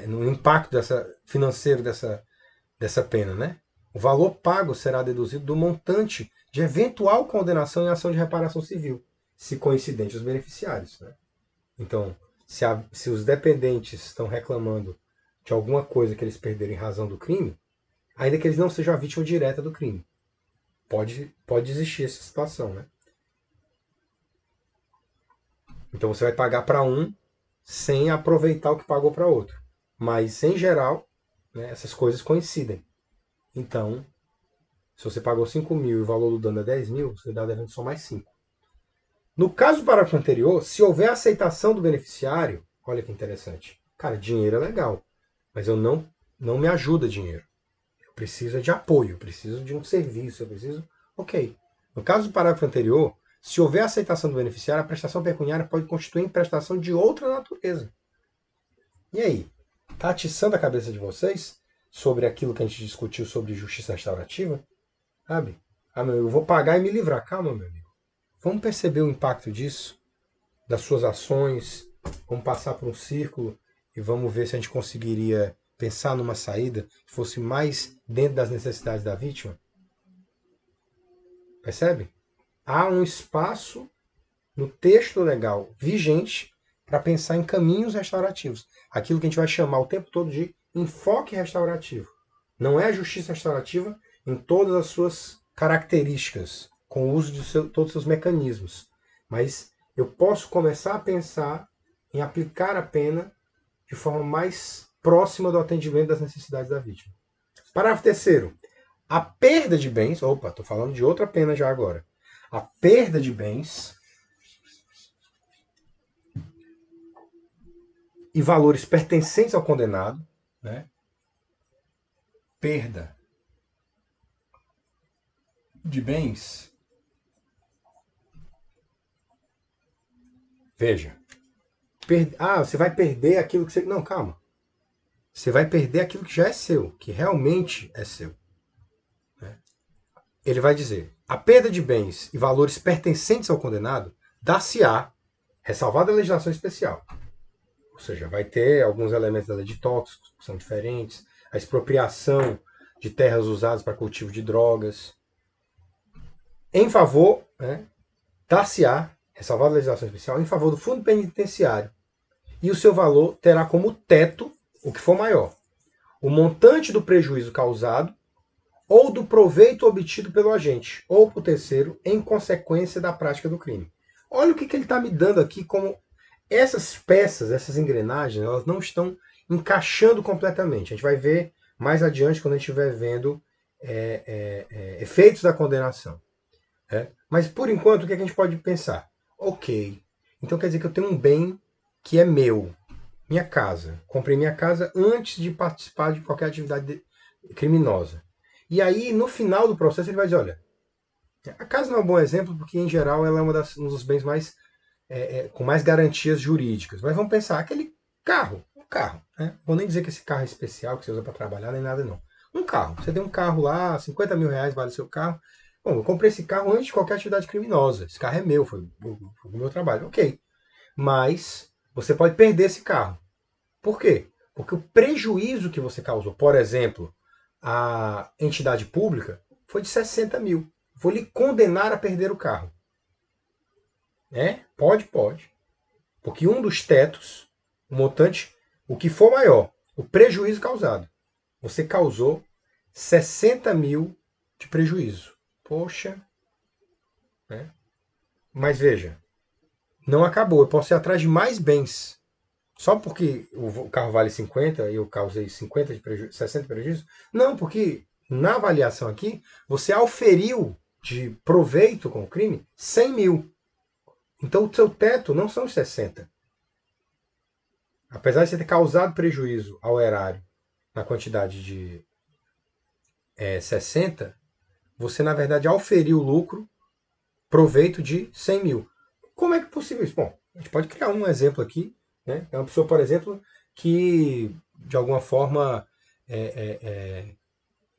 no impacto financeiro dessa pena. Né? O valor pago será deduzido do montante de eventual condenação em ação de reparação civil, se coincidentes os beneficiários. Né? Então, se os dependentes estão reclamando de alguma coisa que eles perderam em razão do crime, ainda que eles não sejam a vítima direta do crime, pode existir essa situação. Né? Então você vai pagar para um sem aproveitar o que pagou para outro. Mas, em geral, né, essas coisas coincidem. Então, se você pagou 5 mil e o valor do dano é 10 mil, você dá devendo só mais 5. No caso do parágrafo anterior, se houver aceitação do beneficiário, olha que interessante. Cara, dinheiro é legal, mas não me ajuda dinheiro. Eu preciso de apoio, eu preciso de um serviço, eu preciso... Ok. No caso do parágrafo anterior, se houver aceitação do beneficiário, a prestação pecuniária pode constituir prestação de outra natureza. E aí? Está atiçando a cabeça de vocês sobre aquilo que a gente discutiu sobre justiça restaurativa? Sabe? Ah, meu amigo, eu vou pagar e me livrar. Calma, meu amigo. Vamos perceber o impacto disso, das suas ações, vamos passar por um círculo e vamos ver se a gente conseguiria pensar numa saída que fosse mais dentro das necessidades da vítima. Percebe? Há um espaço no texto legal vigente para pensar em caminhos restaurativos. Aquilo que a gente vai chamar o tempo todo de enfoque restaurativo. Não é a justiça restaurativa em todas as suas características, com o uso de todos os seus mecanismos. Mas eu posso começar a pensar em aplicar a pena de forma mais próxima do atendimento das necessidades da vítima. Parágrafo 3º. A perda de bens... Opa, estou falando de outra pena já agora. A perda de bens e valores pertencentes ao condenado, né? Perda de bens. Veja. Você vai perder aquilo que você... Não, calma. Você vai perder aquilo que já é seu, que realmente é seu. Né? Ele vai dizer, a perda de bens e valores pertencentes ao condenado dar-se-á, ressalvada a legislação especial. Ou seja, vai ter alguns elementos da lei de tóxicos que são diferentes, a expropriação de terras usadas para cultivo de drogas. Em favor, né, dar-se-á, ressalvada a legislação especial, em favor do fundo penitenciário. E o seu valor terá como teto o que for maior. O montante do prejuízo causado ou do proveito obtido pelo agente ou por terceiro em consequência da prática do crime. Olha o que ele está me dando aqui como essas peças, essas engrenagens, elas não estão encaixando completamente. A gente vai ver mais adiante quando a gente estiver vendo efeitos da condenação. Mas por enquanto, o que a gente pode pensar? Ok, então quer dizer que eu tenho um bem que é meu, minha casa. Comprei minha casa antes de participar de qualquer atividade criminosa. E aí, no final do processo, ele vai dizer: olha, a casa não é um bom exemplo porque, em geral, ela é um dos bens mais com mais garantias jurídicas. Mas vamos pensar, aquele carro, um carro. Né? Vou nem dizer que esse carro é especial, que você usa para trabalhar, nem nada não. Um carro. Você tem um carro lá, 50 mil reais vale o seu carro. Bom, eu comprei esse carro antes de qualquer atividade criminosa. Esse carro é meu, foi o meu trabalho. Ok. Mas você pode perder esse carro. Por quê? Porque o prejuízo que você causou, por exemplo, a entidade pública, foi de 60 mil. Vou lhe condenar a perder o carro. Pode, pode. Porque um dos tetos, o montante, o que for maior, o prejuízo causado. Você causou 60 mil de prejuízo. Poxa. Né? Mas veja, não acabou. Eu posso ir atrás de mais bens. Só porque o carro vale 50 e eu causei 50 de prejuízo, 60 de prejuízo? Não, porque na avaliação aqui, você auferiu de proveito com o crime 100 mil. Então o seu teto não são os 60. Apesar de você ter causado prejuízo ao erário na quantidade de 60, você na verdade auferiu lucro, proveito de 100 mil. Como é que é possível isso? Bom, a gente pode criar um exemplo aqui. Né? É uma pessoa, por exemplo, que de alguma forma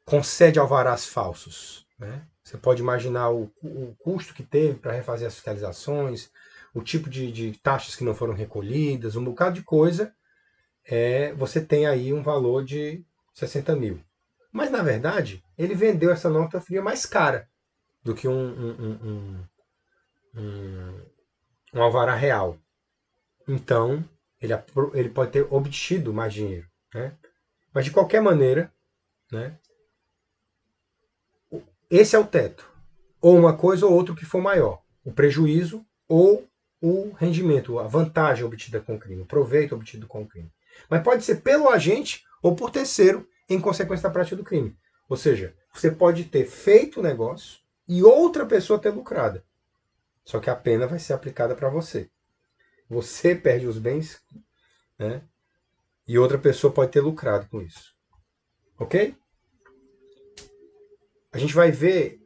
concede alvarás falsos. Né? Você pode imaginar o custo que teve para refazer as fiscalizações, o tipo de taxas que não foram recolhidas, um bocado de coisa. Você tem aí um valor de 60 mil. Mas, na verdade, ele vendeu essa nota fria mais cara do que um alvará real. Então, ele pode ter obtido mais dinheiro. Né? Mas, de qualquer maneira, né, esse é o teto. Ou uma coisa ou outra que for maior. O prejuízo ou o rendimento, a vantagem obtida com o crime, o proveito obtido com o crime. Mas pode ser pelo agente ou por terceiro em consequência da prática do crime. Ou seja, você pode ter feito o negócio e outra pessoa ter lucrado. Só que a pena vai ser aplicada para você. Você perde os bens, né? E outra pessoa pode ter lucrado com isso. Ok? A gente vai ver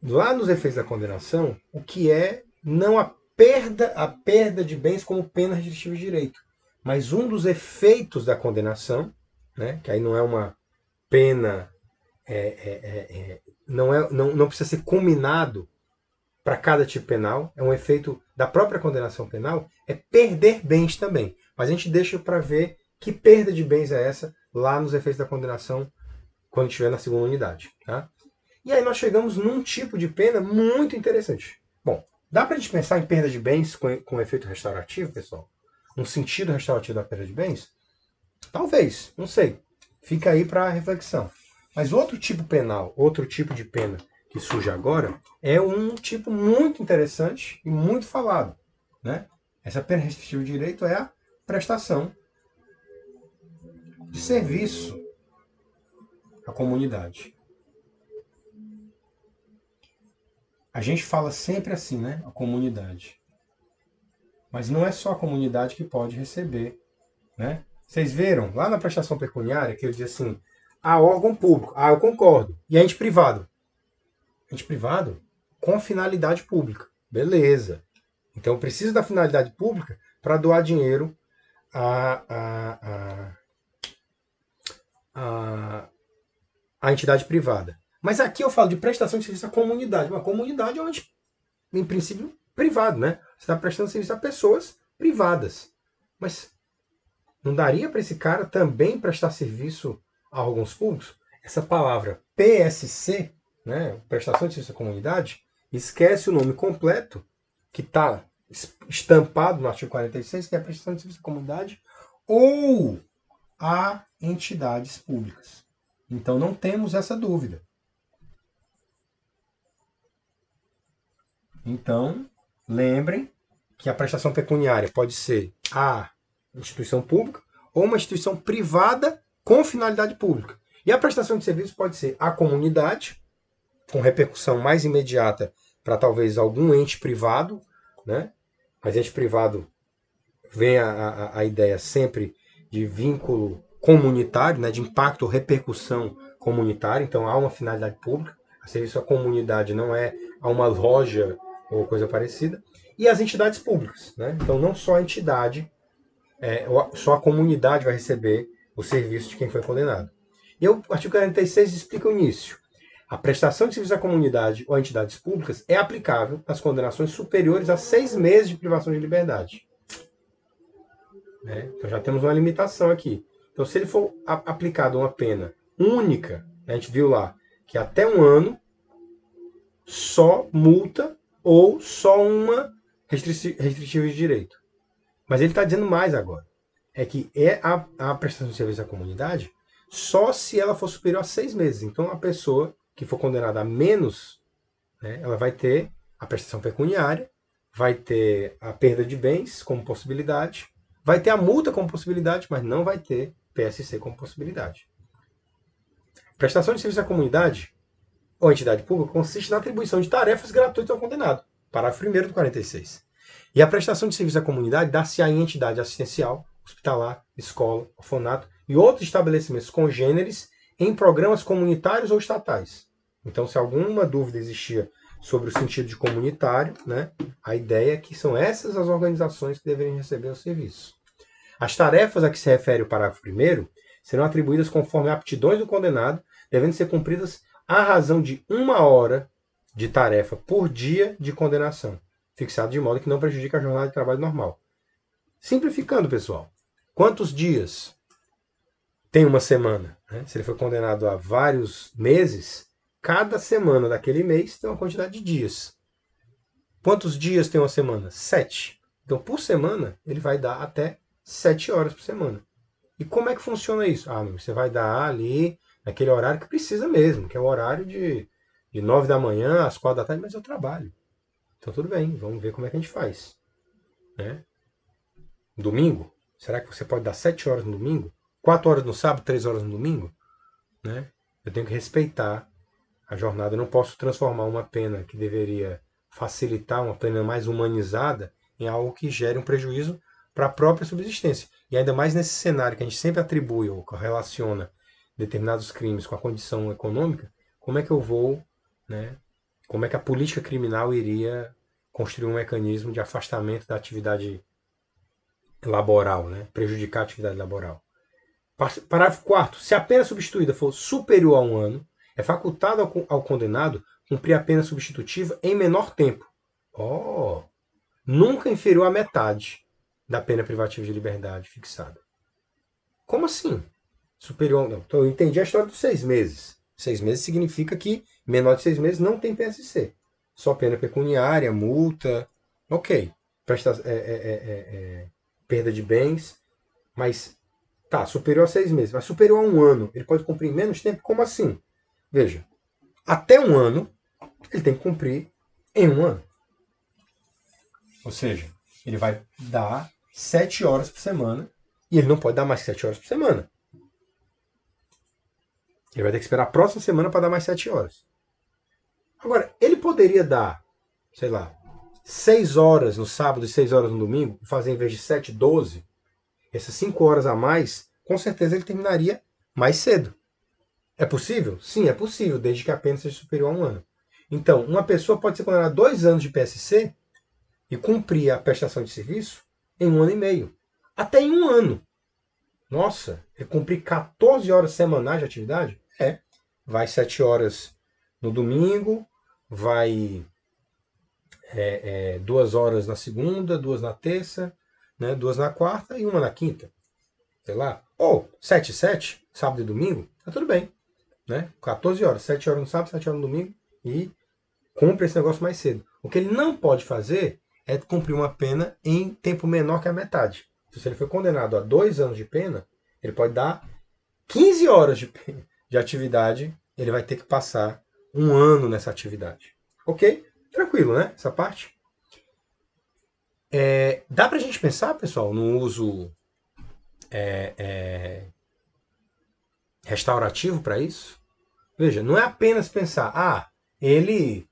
lá nos efeitos da condenação o que é não a perda de bens como pena restritiva de direito, mas um dos efeitos da condenação, né, que aí não é uma pena, não precisa ser combinado para cada tipo penal, é um efeito da própria condenação penal, é perder bens também. Mas a gente deixa para ver que perda de bens é essa lá nos efeitos da condenação quando estiver na segunda unidade. Tá? E aí nós chegamos num tipo de pena muito interessante. Bom, dá para a gente pensar em perda de bens com efeito restaurativo, pessoal? Um sentido restaurativo da perda de bens? Talvez, não sei. Fica aí para reflexão. Mas outro tipo penal, outro tipo de pena que surge agora é um tipo muito interessante e muito falado. Né? Essa pena restritiva de direito é a prestação de serviço à comunidade. A gente fala sempre assim, né? A comunidade. Mas não é só a comunidade que pode receber. Né? Vocês viram lá na prestação pecuniária que eu dizia assim: órgão público. Eu concordo. E ente privado? Ente privado com finalidade pública. Beleza. Então eu preciso da finalidade pública para doar dinheiro à entidade privada. Mas aqui eu falo de prestação de serviço à comunidade. Uma comunidade é um ente, em princípio, privado, né? Você está prestando serviço a pessoas privadas. Mas não daria para esse cara também prestar serviço a órgãos públicos? Essa palavra PSC, né, prestação de serviço à comunidade, esquece o nome completo, que está estampado no artigo 46, que é a prestação de serviço à comunidade ou a entidades públicas. Então não temos essa dúvida. Então, Lembrem que a prestação pecuniária pode ser a instituição pública ou uma instituição privada com finalidade pública. E a prestação de serviço pode ser a comunidade, com repercussão mais imediata para talvez algum ente privado, né? Mas ente privado vem a ideia sempre de vínculo comunitário, né? De impacto ou repercussão comunitária, então há uma finalidade pública, a serviço à comunidade não é a uma loja ou coisa parecida, e as entidades públicas, né? Então não só a entidade, só a comunidade vai receber o serviço de quem foi condenado. E o artigo 46 explica o início. A prestação de serviço à comunidade ou a entidades públicas é aplicável nas condenações superiores a 6 meses de privação de liberdade. Né? Então já temos uma limitação aqui. Então se ele for aplicado uma pena única, a gente viu lá que até 1 ano, só multa ou só uma restritiva de direito. Mas ele está dizendo mais agora. É que a prestação de serviço à comunidade só se ela for superior a 6 meses. Então a pessoa que for condenada a menos, né, ela vai ter a prestação pecuniária, vai ter a perda de bens como possibilidade, vai ter a multa como possibilidade, mas não vai ter PSC como possibilidade. Prestação de serviço à comunidade ou entidade pública consiste na atribuição de tarefas gratuitas ao condenado. Parágrafo 1º do 46. E a prestação de serviço à comunidade dá-se-á em entidade assistencial, hospitalar, escola, orfanato e outros estabelecimentos congêneres em programas comunitários ou estatais. Então, se alguma dúvida existia sobre o sentido de comunitário, né, a ideia é que são essas as organizações que deveriam receber o serviço. As tarefas a que se refere o parágrafo 1º serão atribuídas conforme aptidões do condenado, devendo ser cumpridas à razão de 1 hora de tarefa por dia de condenação, fixado de modo que não prejudique a jornada de trabalho normal. Simplificando, pessoal, quantos dias tem uma semana? Né? Se ele foi condenado a vários meses, cada semana daquele mês tem uma quantidade de dias. Quantos dias tem uma semana? 7. Então, por semana, ele vai dar até 7 horas por semana. E como é que funciona isso? Você vai dar ali, naquele horário que precisa mesmo, que é o horário de 9 da manhã às 4 da tarde, mas eu trabalho. Então tudo bem, vamos ver como é que a gente faz. Né? Domingo? Será que você pode dar 7 horas no domingo? 4 horas no sábado, 3 horas no domingo? Né? Eu tenho que respeitar a jornada. Eu não posso transformar uma pena que deveria facilitar, uma pena mais humanizada, em algo que gere um prejuízo para a própria subsistência. E ainda mais nesse cenário que a gente sempre atribui ou relaciona determinados crimes com a condição econômica, como é que eu vou, né, como é que a política criminal iria construir um mecanismo de afastamento da atividade laboral, né, prejudicar a atividade laboral. Parágrafo 4º. Se a pena substituída for superior a 1 ano, é facultado ao condenado cumprir a pena substitutiva em menor tempo. Nunca inferior à metade da pena privativa de liberdade fixada. Como assim? Superior. Não. Então eu entendi a história dos 6 meses. 6 meses significa que menor de 6 meses não tem PSC. Só pena pecuniária, multa. Ok. Perda de bens. Mas tá, superior a 6 meses. Mas superior a 1 ano, ele pode cumprir em menos tempo? Como assim? Veja. Até 1 ano, ele tem que cumprir em 1 ano. Ou seja, ele vai dar 7 horas por semana e ele não pode dar mais 7 horas por semana. Ele vai ter que esperar a próxima semana para dar mais 7 horas. Agora, ele poderia dar, sei lá, 6 horas no sábado e 6 horas no domingo, fazer em vez de 7, 12. Essas 5 horas a mais, com certeza ele terminaria mais cedo. É possível? Sim, é possível, desde que a pena seja superior a 1 ano. Então, uma pessoa pode ser condenada a 2 anos de PSC e cumprir a prestação de serviço em 1 ano e meio. Até em 1 ano. Nossa, ele cumprir 14 horas semanais de atividade? Vai 7 horas no domingo, vai 2 horas na segunda, 2 na terça, né, 2 na quarta e 1 na quinta. Sei lá. Ou 7 e 7, sábado e domingo, tá tudo bem. Né? 14 horas, 7 horas no sábado, 7 horas no domingo e cumpre esse negócio mais cedo. O que ele não pode fazer é cumprir uma pena em tempo menor que a metade. Se ele foi condenado a 2 anos de pena, ele pode dar 15 horas de atividade, ele vai ter que passar 1 ano nessa atividade. Ok? Tranquilo, né? Essa parte. Dá pra gente pensar, pessoal, no uso restaurativo para isso? Veja, não é apenas pensar, ele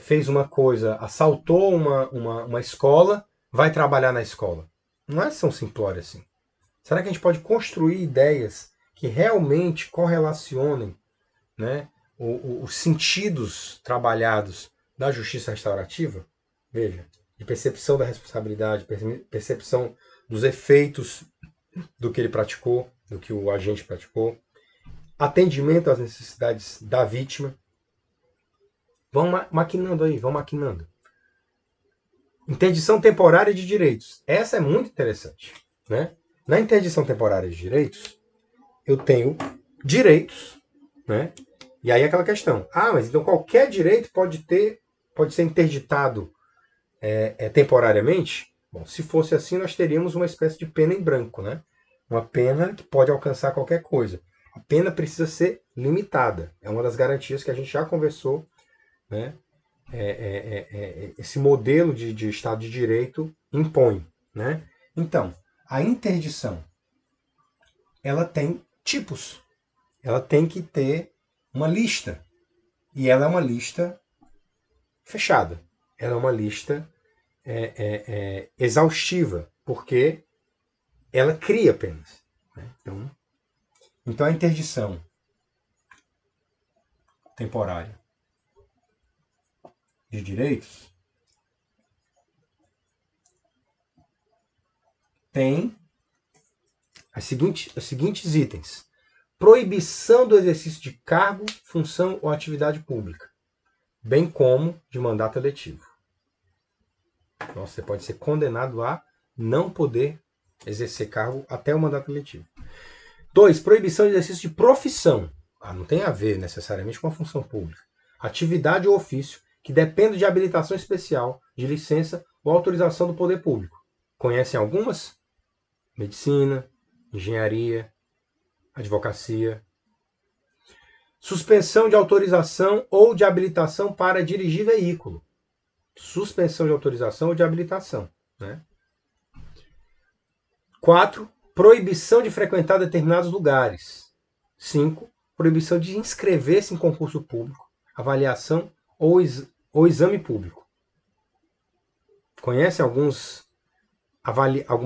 fez uma coisa, assaltou uma escola, vai trabalhar na escola. Não é tão simplório assim. Será que a gente pode construir ideias que realmente correlacionem, né, os sentidos trabalhados da justiça restaurativa? Veja, de percepção da responsabilidade, percepção dos efeitos do que ele praticou, do que o agente praticou, atendimento às necessidades da vítima. Vão maquinando aí, vão maquinando. Interdição temporária de direitos. Essa é muito interessante, né? Na interdição temporária de direitos, eu tenho direitos, né? E aí aquela questão. Mas então qualquer direito pode ser interditado temporariamente? Bom, se fosse assim, nós teríamos uma espécie de pena em branco, né? Uma pena que pode alcançar qualquer coisa. A pena precisa ser limitada. É uma das garantias que a gente já conversou, né? Esse modelo de Estado de Direito impõe, né? Então, a interdição, ela tem tipos. Ela tem que ter uma lista. E ela é uma lista fechada. Ela é uma lista exaustiva, porque ela cria penas. Né? Então a interdição temporária de direitos tem os seguintes itens. Proibição do exercício de cargo, função ou atividade pública, bem como de mandato eletivo. Então, você pode ser condenado a não poder exercer cargo até o mandato eletivo. 2. Proibição de exercício de profissão. Não tem a ver necessariamente com a função pública. Atividade ou ofício que depende de habilitação especial, de licença ou autorização do poder público. Conhecem algumas? Medicina, engenharia, advocacia. Suspensão de autorização ou de habilitação para dirigir veículo. Suspensão de autorização ou de habilitação. Né? 4. Proibição de frequentar determinados lugares. 5. Proibição de inscrever-se em concurso público, avaliação ou exame público. Conhece alguma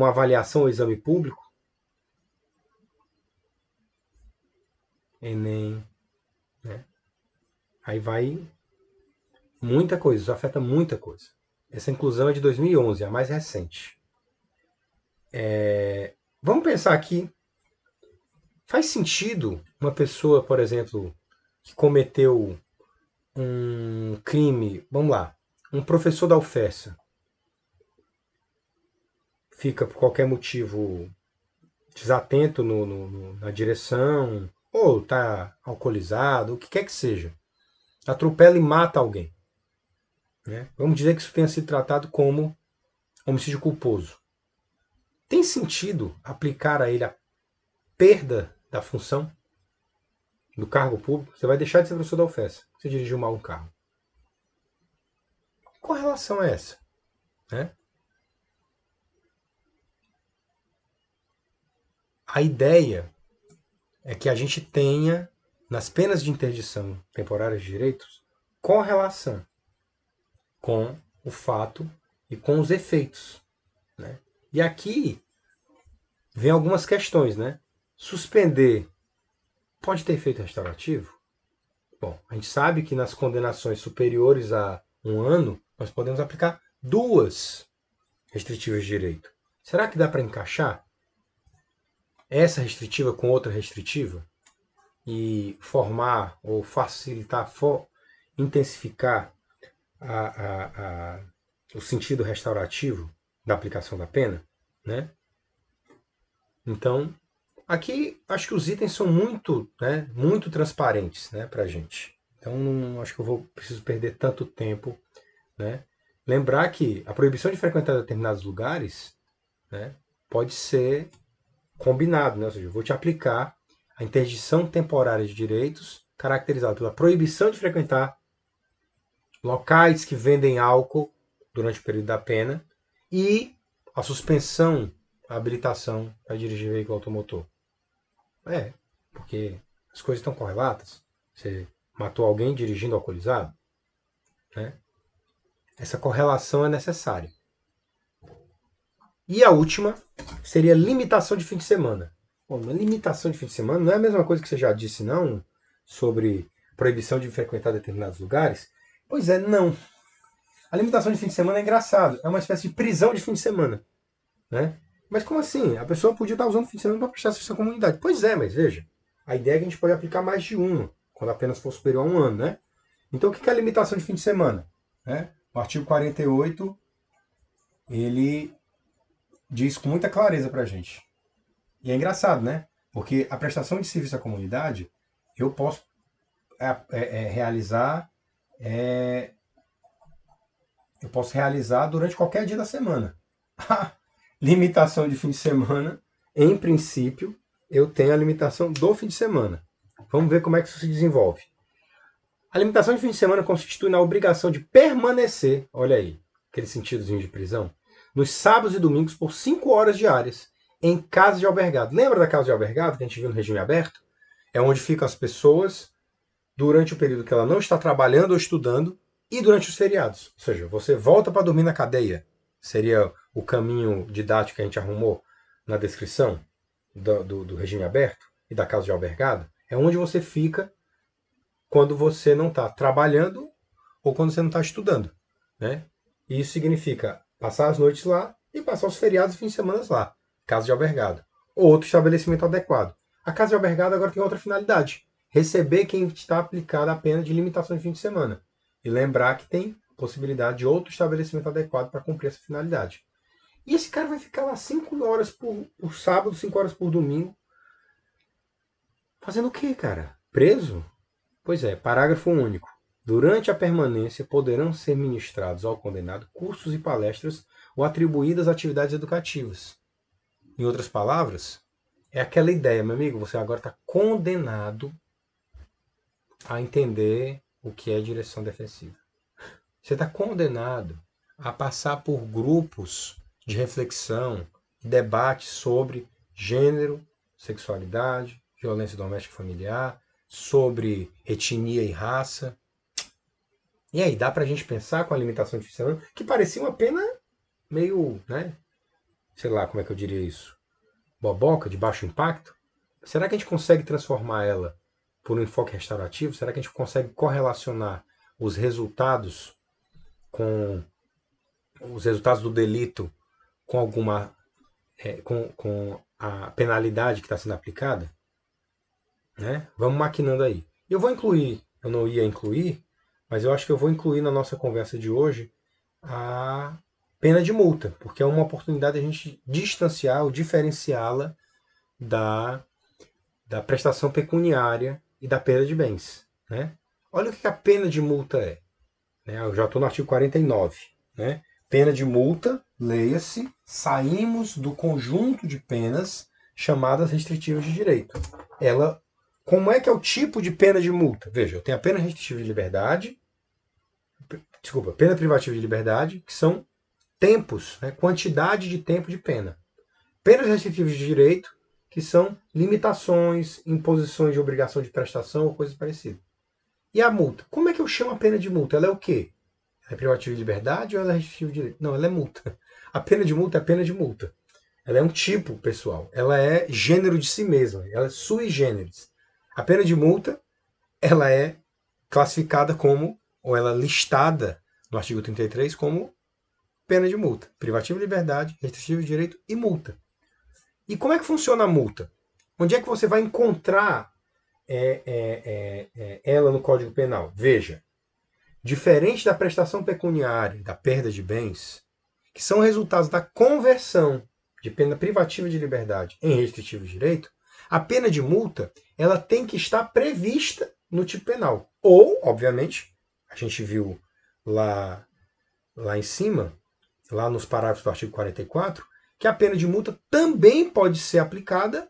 avaliação ou exame público? Enem. Né? Aí vai muita coisa, isso afeta muita coisa. Essa inclusão é de 2011, a mais recente. Vamos pensar aqui. Faz sentido uma pessoa, por exemplo, que cometeu um crime, vamos lá, um professor da UFESA, fica por qualquer motivo desatento na direção, ou está alcoolizado, o que quer que seja, atropela e mata alguém. Né? Vamos dizer que isso tenha sido tratado como homicídio culposo. Tem sentido aplicar a ele a perda da função do cargo público? Você vai deixar de ser professor da UFES. Você dirigiu mal um carro. Que correlação é essa? Né? A ideia é que a gente tenha, nas penas de interdição temporária de direitos, correlação com o fato e com os efeitos. Né? E aqui vem algumas questões. Né? Suspender pode ter efeito restaurativo? Bom, a gente sabe que nas condenações superiores a 1 ano, nós podemos aplicar 2 restritivas de direito. Será que dá para encaixar essa restritiva com outra restritiva e formar ou facilitar, intensificar o sentido restaurativo da aplicação da pena? Né? Então, aqui acho que os itens são muito transparentes, né, para a gente. Então não acho que eu preciso perder tanto tempo. Né? Lembrar que a proibição de frequentar determinados lugares, né, pode ser combinado. Né? Ou seja, eu vou te aplicar a interdição temporária de direitos caracterizada pela proibição de frequentar locais que vendem álcool durante o período da pena e a suspensão, a habilitação para dirigir veículo automotor. Porque as coisas estão correlatas. Você matou alguém dirigindo alcoolizado, né? Essa correlação é necessária. E a última seria limitação de fim de semana. Bom, uma limitação de fim de semana não é a mesma coisa que você já disse, não, sobre proibição de frequentar determinados lugares? Pois é, não. A limitação de fim de semana é engraçado. É uma espécie de prisão de fim de semana, né? Mas como assim? A pessoa podia estar usando o fim de semana para prestar serviço à comunidade. Pois é, mas veja, a ideia é que a gente pode aplicar mais de uma, quando apenas for superior a um ano, né? Então o que é a limitação de fim de semana? O artigo 48, ele diz com muita clareza para a gente. E é engraçado, né? Porque a prestação de serviço à comunidade, eu posso realizar durante qualquer dia da semana. Limitação de fim de semana, em princípio, eu tenho a limitação do fim de semana. Vamos ver como é que isso se desenvolve. A limitação de fim de semana constitui na obrigação de permanecer, olha aí, aquele sentidozinho de prisão, nos sábados e domingos por 5 horas diárias, em casa de albergado. Lembra da casa de albergado que a gente viu no regime aberto? É onde ficam as pessoas durante o período que ela não está trabalhando ou estudando e durante os feriados. Ou seja, você volta para dormir na cadeia. Seria o caminho didático que a gente arrumou na descrição do regime aberto e da casa de albergado. É onde você fica quando você não está trabalhando ou quando você não está estudando, né? E isso significa passar as noites lá e passar os feriados e fins de semana lá, casa de albergado. Ou outro estabelecimento adequado. A casa de albergado agora tem outra finalidade: receber quem está aplicada a pena de limitação de fim de semana. E lembrar que tem possibilidade de outro estabelecimento adequado para cumprir essa finalidade. E esse cara vai ficar lá 5 horas por sábado, 5 horas por domingo. Fazendo o quê, cara? Preso? Pois é, parágrafo único. Durante a permanência poderão ser ministrados ao condenado cursos e palestras ou atribuídas atividades educativas. Em outras palavras, é aquela ideia, meu amigo, você agora está condenado a entender o que é direção defensiva. Você está condenado a passar por grupos de reflexão e debate sobre gênero, sexualidade, violência doméstica e familiar, sobre etnia e raça. E aí, dá pra gente pensar com a limitação de fim de semana, que parecia uma pena meio, né? Sei lá como é que eu diria isso. Boboca, de baixo impacto? Será que a gente consegue transformar ela por um enfoque restaurativo? Será que a gente consegue correlacionar os resultados do delito com alguma com a penalidade que está sendo aplicada? Né? Vamos maquinando aí. Eu vou incluir, eu não ia incluir, mas eu acho que eu vou incluir na nossa conversa de hoje a pena de multa, porque é uma oportunidade de a gente distanciar ou diferenciá-la da prestação pecuniária e da perda de bens. Né? Olha o que a pena de multa é. Né? Eu já estou no artigo 49. Né? Pena de multa, leia-se, saímos do conjunto de penas chamadas restritivas de direito. Como é que é o tipo de pena de multa? Veja, eu tenho a pena restritiva de liberdade, pena privativa de liberdade, que são tempos, né, quantidade de tempo de pena. Penas restritivas de direito, que são limitações, imposições de obrigação de prestação ou coisas parecidas. E a multa? Como é que eu chamo a pena de multa? Ela é o quê? Ela é privativa de liberdade ou ela é restritiva de direito? Não, ela é multa. A pena de multa é a pena de multa. Ela é um tipo, pessoal. Ela é gênero de si mesma. Ela é sui generis. A pena de multa, ela é classificada como, ou ela é listada no artigo 33 como pena de multa. Privativa de liberdade, restritiva de direito e multa. E como é que funciona a multa? Onde é que você vai encontrar ela no Código Penal? Veja, diferente da prestação pecuniária, da perda de bens, que são resultados da conversão de pena privativa de liberdade em restritiva de direito, a pena de multa ela tem que estar prevista no tipo penal. Ou, obviamente, a gente viu lá em cima, lá nos parágrafos do artigo 44, que a pena de multa também pode ser aplicada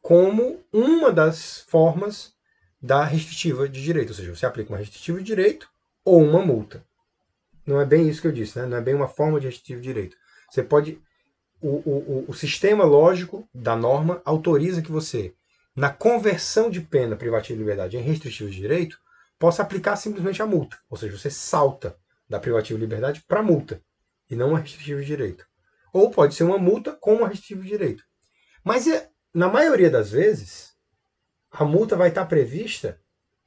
como uma das formas da restritiva de direito. Ou seja, você aplica uma restritiva de direito ou uma multa. não é bem isso que eu disse, né? Não é bem uma forma de restritivo de direito. Você pode... O sistema lógico da norma autoriza que você, na conversão de pena privativa de liberdade em restritivo de direito, possa aplicar simplesmente a multa. Ou seja, você salta da privativa de liberdade para multa, e não uma restritivo de direito. Ou pode ser uma multa com uma restritivo de direito. Mas, na maioria das vezes, a multa vai estar prevista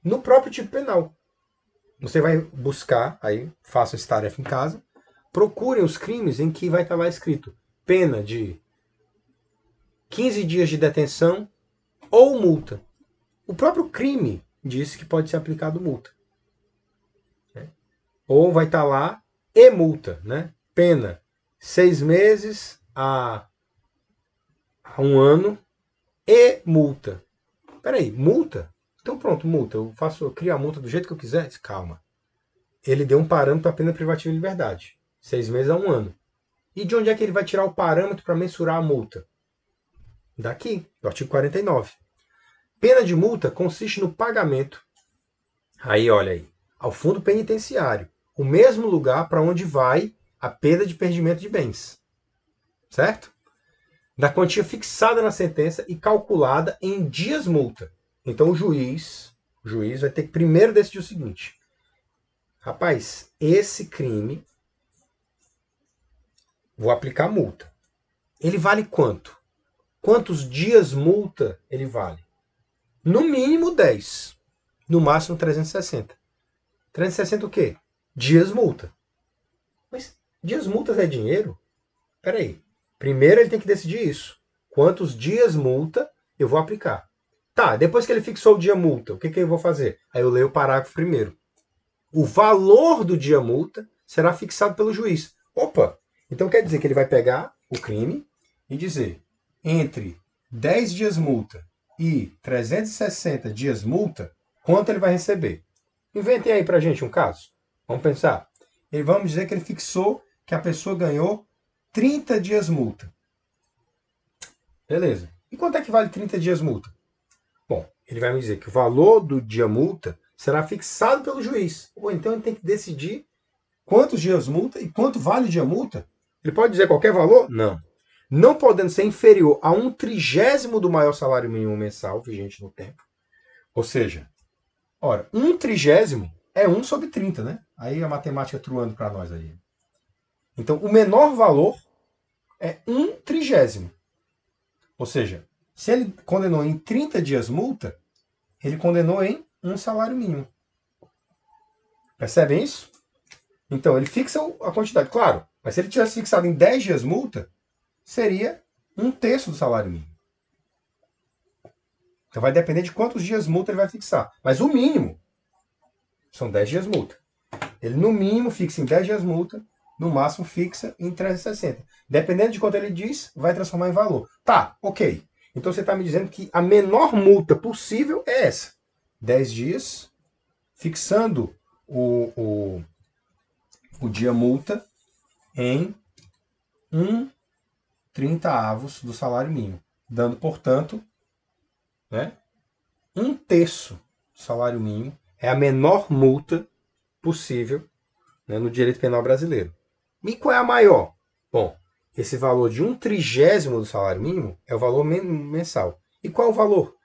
no próprio tipo penal. Você vai buscar, aí façam essa tarefa em casa, procurem os crimes em que vai estar lá escrito pena de 15 dias de detenção ou multa. O próprio crime diz que pode ser aplicado multa. Ou vai estar lá e multa, né? Pena 6 meses a 1 ano e multa. Peraí, multa? Então pronto, multa. Eu crio a multa do jeito que eu quiser? Calma. Ele deu um parâmetro para pena privativa de liberdade. 6 meses a 1 ano. E de onde é que ele vai tirar o parâmetro para mensurar a multa? Daqui, do artigo 49. Pena de multa consiste no pagamento, aí olha aí, ao fundo penitenciário, o mesmo lugar para onde vai a perda de perdimento de bens. Certo? Da quantia fixada na sentença e calculada em dias multa. Então o juiz vai ter que primeiro decidir o seguinte: rapaz, esse crime, vou aplicar multa. Ele vale quanto? Quantos dias multa ele vale? No mínimo 10. No máximo 360. 360 o quê? Dias multa. Mas dias multas é dinheiro? Peraí. Primeiro ele tem que decidir isso. Quantos dias multa eu vou aplicar? Tá, depois que ele fixou o dia multa, o que eu vou fazer? Aí eu leio o parágrafo primeiro. O valor do dia multa será fixado pelo juiz. Opa! Então quer dizer que ele vai pegar o crime e dizer entre 10 dias multa e 360 dias multa, quanto ele vai receber? Inventem aí pra gente um caso. Vamos pensar. Vamos dizer que ele fixou que a pessoa ganhou 30 dias multa. Beleza. E quanto é que vale 30 dias multa? Bom, ele vai me dizer que o valor do dia multa será fixado pelo juiz. Ou então ele tem que decidir quantos dias multa e quanto vale o dia multa. Ele pode dizer qualquer valor? Não. Não podendo ser inferior a 1/30 do maior salário mínimo mensal vigente no tempo. Ou seja, ora, 1/30 é 1 sobre 30, né? Aí a matemática truando para nós aí. Então, o menor valor é 1/30. Ou seja, se ele condenou em 30 dias multa, ele condenou em 1 salário mínimo. Percebem isso? Então, ele fixa a quantidade. Claro, mas se ele tivesse fixado em 10 dias multa, seria 1/3 do salário mínimo. Então vai depender de quantos dias multa ele vai fixar. Mas o mínimo são 10 dias multa. Ele no mínimo fixa em 10 dias multa, no máximo fixa em 360. Dependendo de quanto ele diz, vai transformar em valor. Tá, ok. Então você está me dizendo que a menor multa possível é essa. 10 dias, fixando o dia multa em 1/30 do salário mínimo. Dando, portanto, né, 1/3 do salário mínimo é a menor multa possível, né, no direito penal brasileiro. E qual é a maior? Bom, esse valor de 1/30 do salário mínimo é o valor mensal. E qual é o valor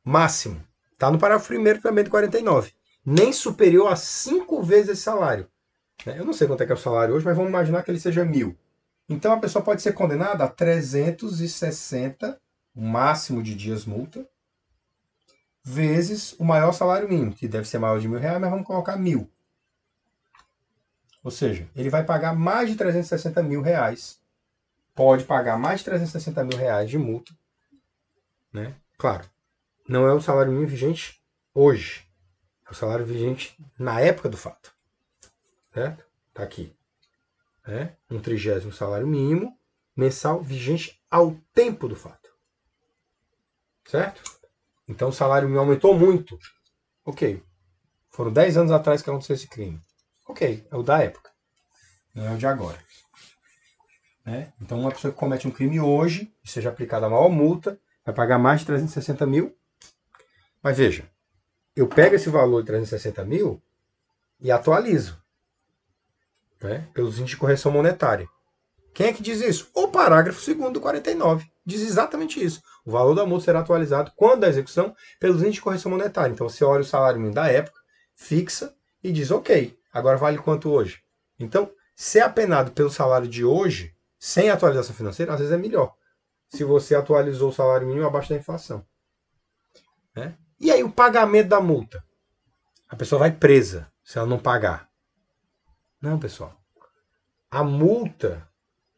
máximo? Está no parágrafo 1º também do 49. Nem superior a 5 vezes esse salário. Eu não sei quanto é que é o salário hoje, mas vamos imaginar que ele seja 1.000. Então a pessoa pode ser condenada a 360, o máximo de dias multa, vezes o maior salário mínimo, que deve ser maior de R$1.000, mas vamos colocar 1.000. Ou seja, ele vai pagar mais de 360 mil reais. Pode pagar mais de 360 mil reais de multa. Né? Claro, não é o salário mínimo vigente hoje. É o salário vigente na época do fato. Certo? Tá aqui. 1/30 salário mínimo mensal vigente ao tempo do fato. Certo? Então o salário mínimo aumentou muito. Ok. Foram 10 anos atrás que aconteceu esse crime. Ok, é o da época. Não é o de agora. Então uma pessoa que comete um crime hoje, e seja aplicada a maior multa, vai pagar mais de 360 mil. Mas veja, eu pego esse valor de 360 mil e atualizo. né, pelos índices de correção monetária. Quem é que diz isso? O parágrafo 2º do 49. Diz exatamente isso. O valor da multa será atualizado quando da execução pelos índices de correção monetária. Então você olha o salário mínimo da época, fixa e diz, ok, agora vale quanto hoje? Então, ser apenado pelo salário de hoje, sem atualização financeira, às vezes é melhor. Se você atualizou o salário mínimo abaixo da inflação. Né? E aí o pagamento da multa? A pessoa vai presa se ela não pagar. Não, pessoal. A multa,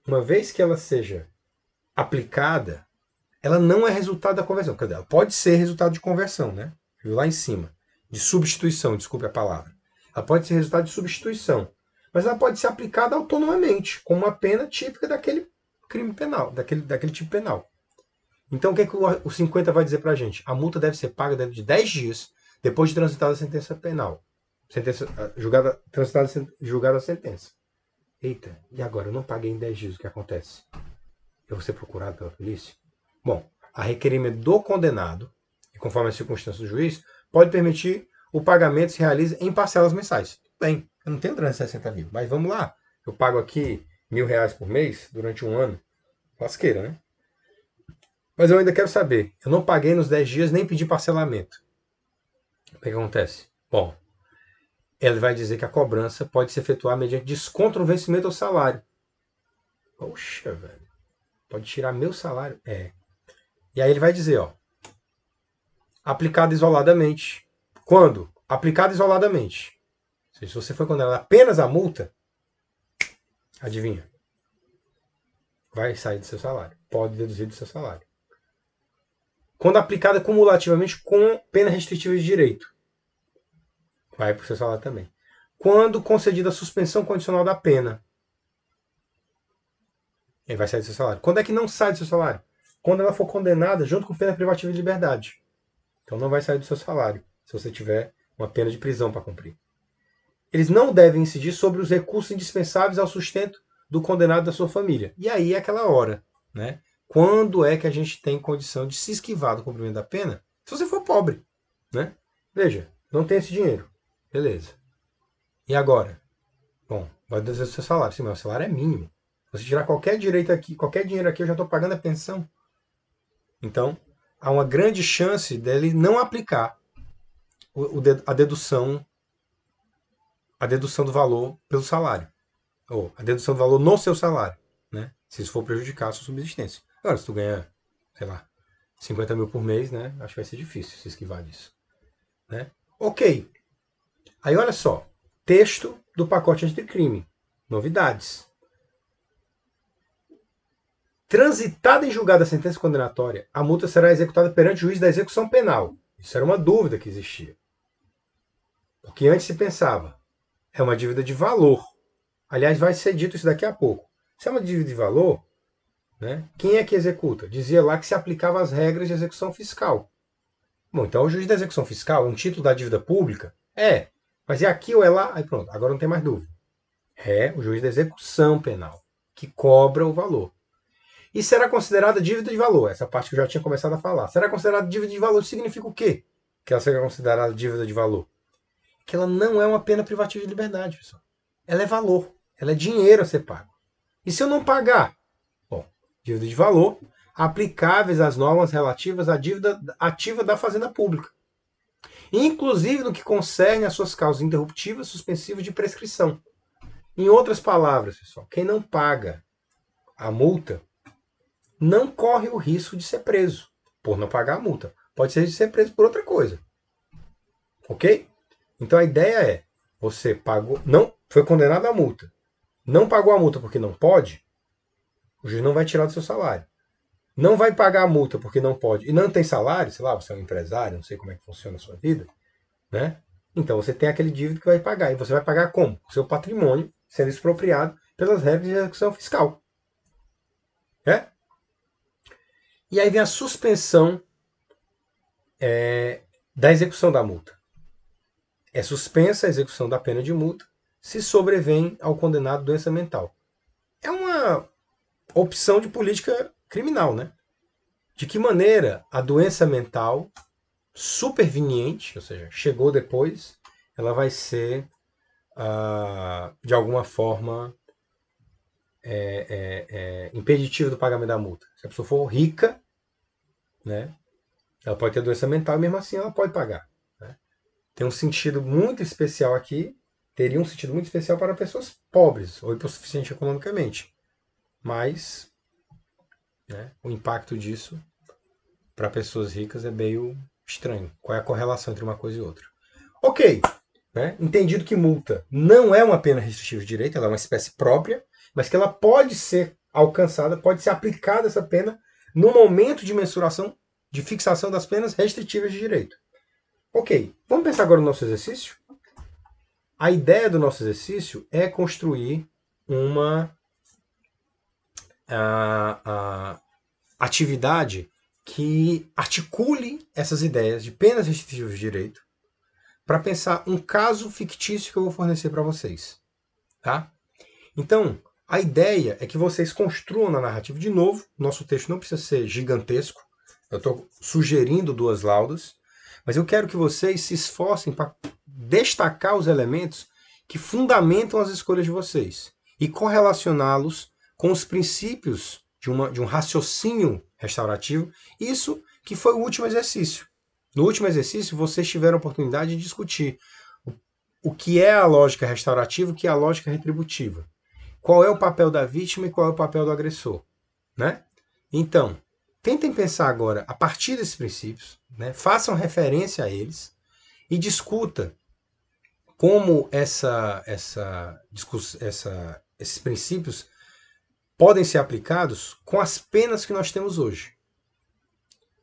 uma vez que ela seja aplicada, ela não é resultado da conversão. Quer dizer, ela pode ser resultado de conversão, né? Lá em cima. De substituição, desculpe a palavra. Ela pode ser resultado de substituição. Mas ela pode ser aplicada autonomamente, como uma pena típica daquele crime penal, daquele tipo penal. Então, o que o 50 vai dizer pra gente? A multa deve ser paga dentro de 10 dias depois de transitada a sentença penal. Julgada a sentença. Eita, e agora? Eu não paguei em 10 dias, o que acontece? Eu vou ser procurado pela polícia? Bom, a requerimento do condenado, e conforme as circunstâncias do juiz, pode permitir o pagamento se realize em parcelas mensais. Tudo bem, eu não tenho 360 mil, mas vamos lá. Eu pago aqui R$ 1.000 por mês durante um ano. Lasqueira, né? Mas eu ainda quero saber. Eu não paguei nos 10 dias nem pedi parcelamento. O que acontece? Bom, ele vai dizer que a cobrança pode se efetuar mediante desconto no vencimento do salário. Poxa, velho. Pode tirar meu salário? É. E aí ele vai dizer, ó. Aplicado isoladamente. Quando? Aplicado isoladamente. Ou seja, se você foi condenado apenas à multa, adivinha? Vai sair do seu salário. Pode deduzir do seu salário. Quando aplicada cumulativamente com pena restritiva de direito, vai para o seu salário também. Quando concedida a suspensão condicional da pena, ele vai sair do seu salário. Quando é que não sai do seu salário? Quando ela for condenada junto com pena privativa de liberdade. Então não vai sair do seu salário, se você tiver uma pena de prisão para cumprir. Eles não devem incidir sobre os recursos indispensáveis ao sustento do condenado e da sua família. E aí é aquela hora, né? Quando é que a gente tem condição de se esquivar do cumprimento da pena? Se você for pobre, né? Veja, não tem esse dinheiro. Beleza. E agora? Bom, vai dizer o seu salário. Sim, mas o salário é mínimo. Se você tirar qualquer direito aqui, qualquer dinheiro aqui, eu já estou pagando a pensão. Então, há uma grande chance dele não aplicar a dedução do valor pelo salário. Ou a dedução do valor no seu salário. Né? Se isso for prejudicar a sua subsistência. Agora, se tu ganha, sei lá, 50 mil por mês, né? Acho que vai ser difícil se esquivar disso. Né? Ok. Aí olha só. Texto do pacote anticrime. Novidades. Transitada em julgada a sentença condenatória, a multa será executada perante o juiz da execução penal. Isso era uma dúvida que existia. Porque antes se pensava, é uma dívida de valor. Aliás, vai ser dito isso daqui a pouco. Se é uma dívida de valor, né, quem é que executa? Dizia lá que se aplicava as regras de execução fiscal. Bom, então o juiz da execução fiscal é um título da dívida pública? É. Mas é aqui ou é lá? Aí pronto, agora não tem mais dúvida. É o juiz da execução penal, que cobra o valor. E será considerada dívida de valor, essa parte que eu já tinha começado a falar. Será considerada dívida de valor significa o quê? Que ela seja considerada dívida de valor? Que ela não é uma pena privativa de liberdade, pessoal. Ela é valor, ela é dinheiro a ser pago. E se eu não pagar? Bom, dívida de valor aplicáveis às normas relativas à dívida ativa da Fazenda Pública. Inclusive no que concerne às suas causas interruptivas, suspensivas de prescrição. Em outras palavras, pessoal, quem não paga a multa não corre o risco de ser preso por não pagar a multa. Pode ser de ser preso por outra coisa. Ok? Então a ideia é, você pagou, não foi condenado à multa, não pagou a multa porque não pode, o juiz não vai tirar do seu salário. Não vai pagar a multa porque não pode e não tem salário, sei lá, você é um empresário, não sei como é que funciona a sua vida, né? Então você tem aquele dívida que vai pagar. E você vai pagar como? O seu patrimônio sendo expropriado pelas regras de execução fiscal. É? E aí vem a suspensão da execução da multa. É suspensa a execução da pena de multa se sobrevém ao condenado doença mental. É uma opção de política criminal, né? De que maneira a doença mental superveniente, ou seja, chegou depois, ela vai ser de alguma forma, impeditivo do pagamento da multa. Se a pessoa for rica, né, ela pode ter doença mental e mesmo assim ela pode pagar. Né? Tem um sentido muito especial aqui, teria um sentido muito especial para pessoas pobres ou hipossuficientes economicamente. Mas, né, o impacto disso para pessoas ricas é meio estranho. Qual é a correlação entre uma coisa e outra? Ok, né? Entendido que multa não é uma pena restritiva de direito, ela é uma espécie própria, mas que ela pode ser alcançada, pode ser aplicada essa pena no momento de mensuração, de fixação das penas restritivas de direito. Ok, vamos pensar agora no nosso exercício? A ideia do nosso exercício é construir uma atividade que articule essas ideias de penas restritivas de direito para pensar um caso fictício que eu vou fornecer para vocês. Tá? Então, a ideia é que vocês construam na narrativa. De novo, nosso texto não precisa ser gigantesco. Eu estou sugerindo 2 laudas, mas eu quero que vocês se esforcem para destacar os elementos que fundamentam as escolhas de vocês e correlacioná-los com os princípios de um raciocínio restaurativo. Isso que foi o último exercício. No último exercício, vocês tiveram a oportunidade de discutir o que é a lógica restaurativa e o que é a lógica retributiva. Qual é o papel da vítima e qual é o papel do agressor, né? Então, tentem pensar agora a partir desses princípios, né? Façam referência a eles e discuta como esses princípios podem ser aplicados com as penas que nós temos hoje.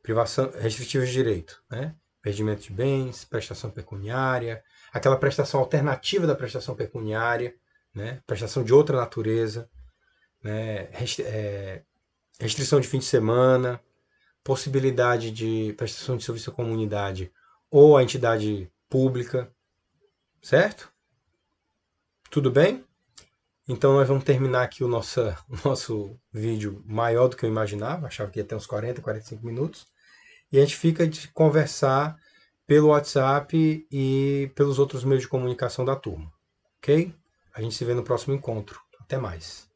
Privação restritiva de direito, né? Perdimento de bens, prestação pecuniária, aquela prestação alternativa da prestação pecuniária, né? Prestação de outra natureza, né? Restrição de fim de semana, possibilidade de prestação de serviço à comunidade ou à entidade pública, certo? Tudo bem? Então nós vamos terminar aqui o nosso vídeo maior do que eu imaginava, achava que ia ter uns 40, 45 minutos, e a gente fica de conversar pelo WhatsApp e pelos outros meios de comunicação da turma, ok? A gente se vê no próximo encontro. Até mais.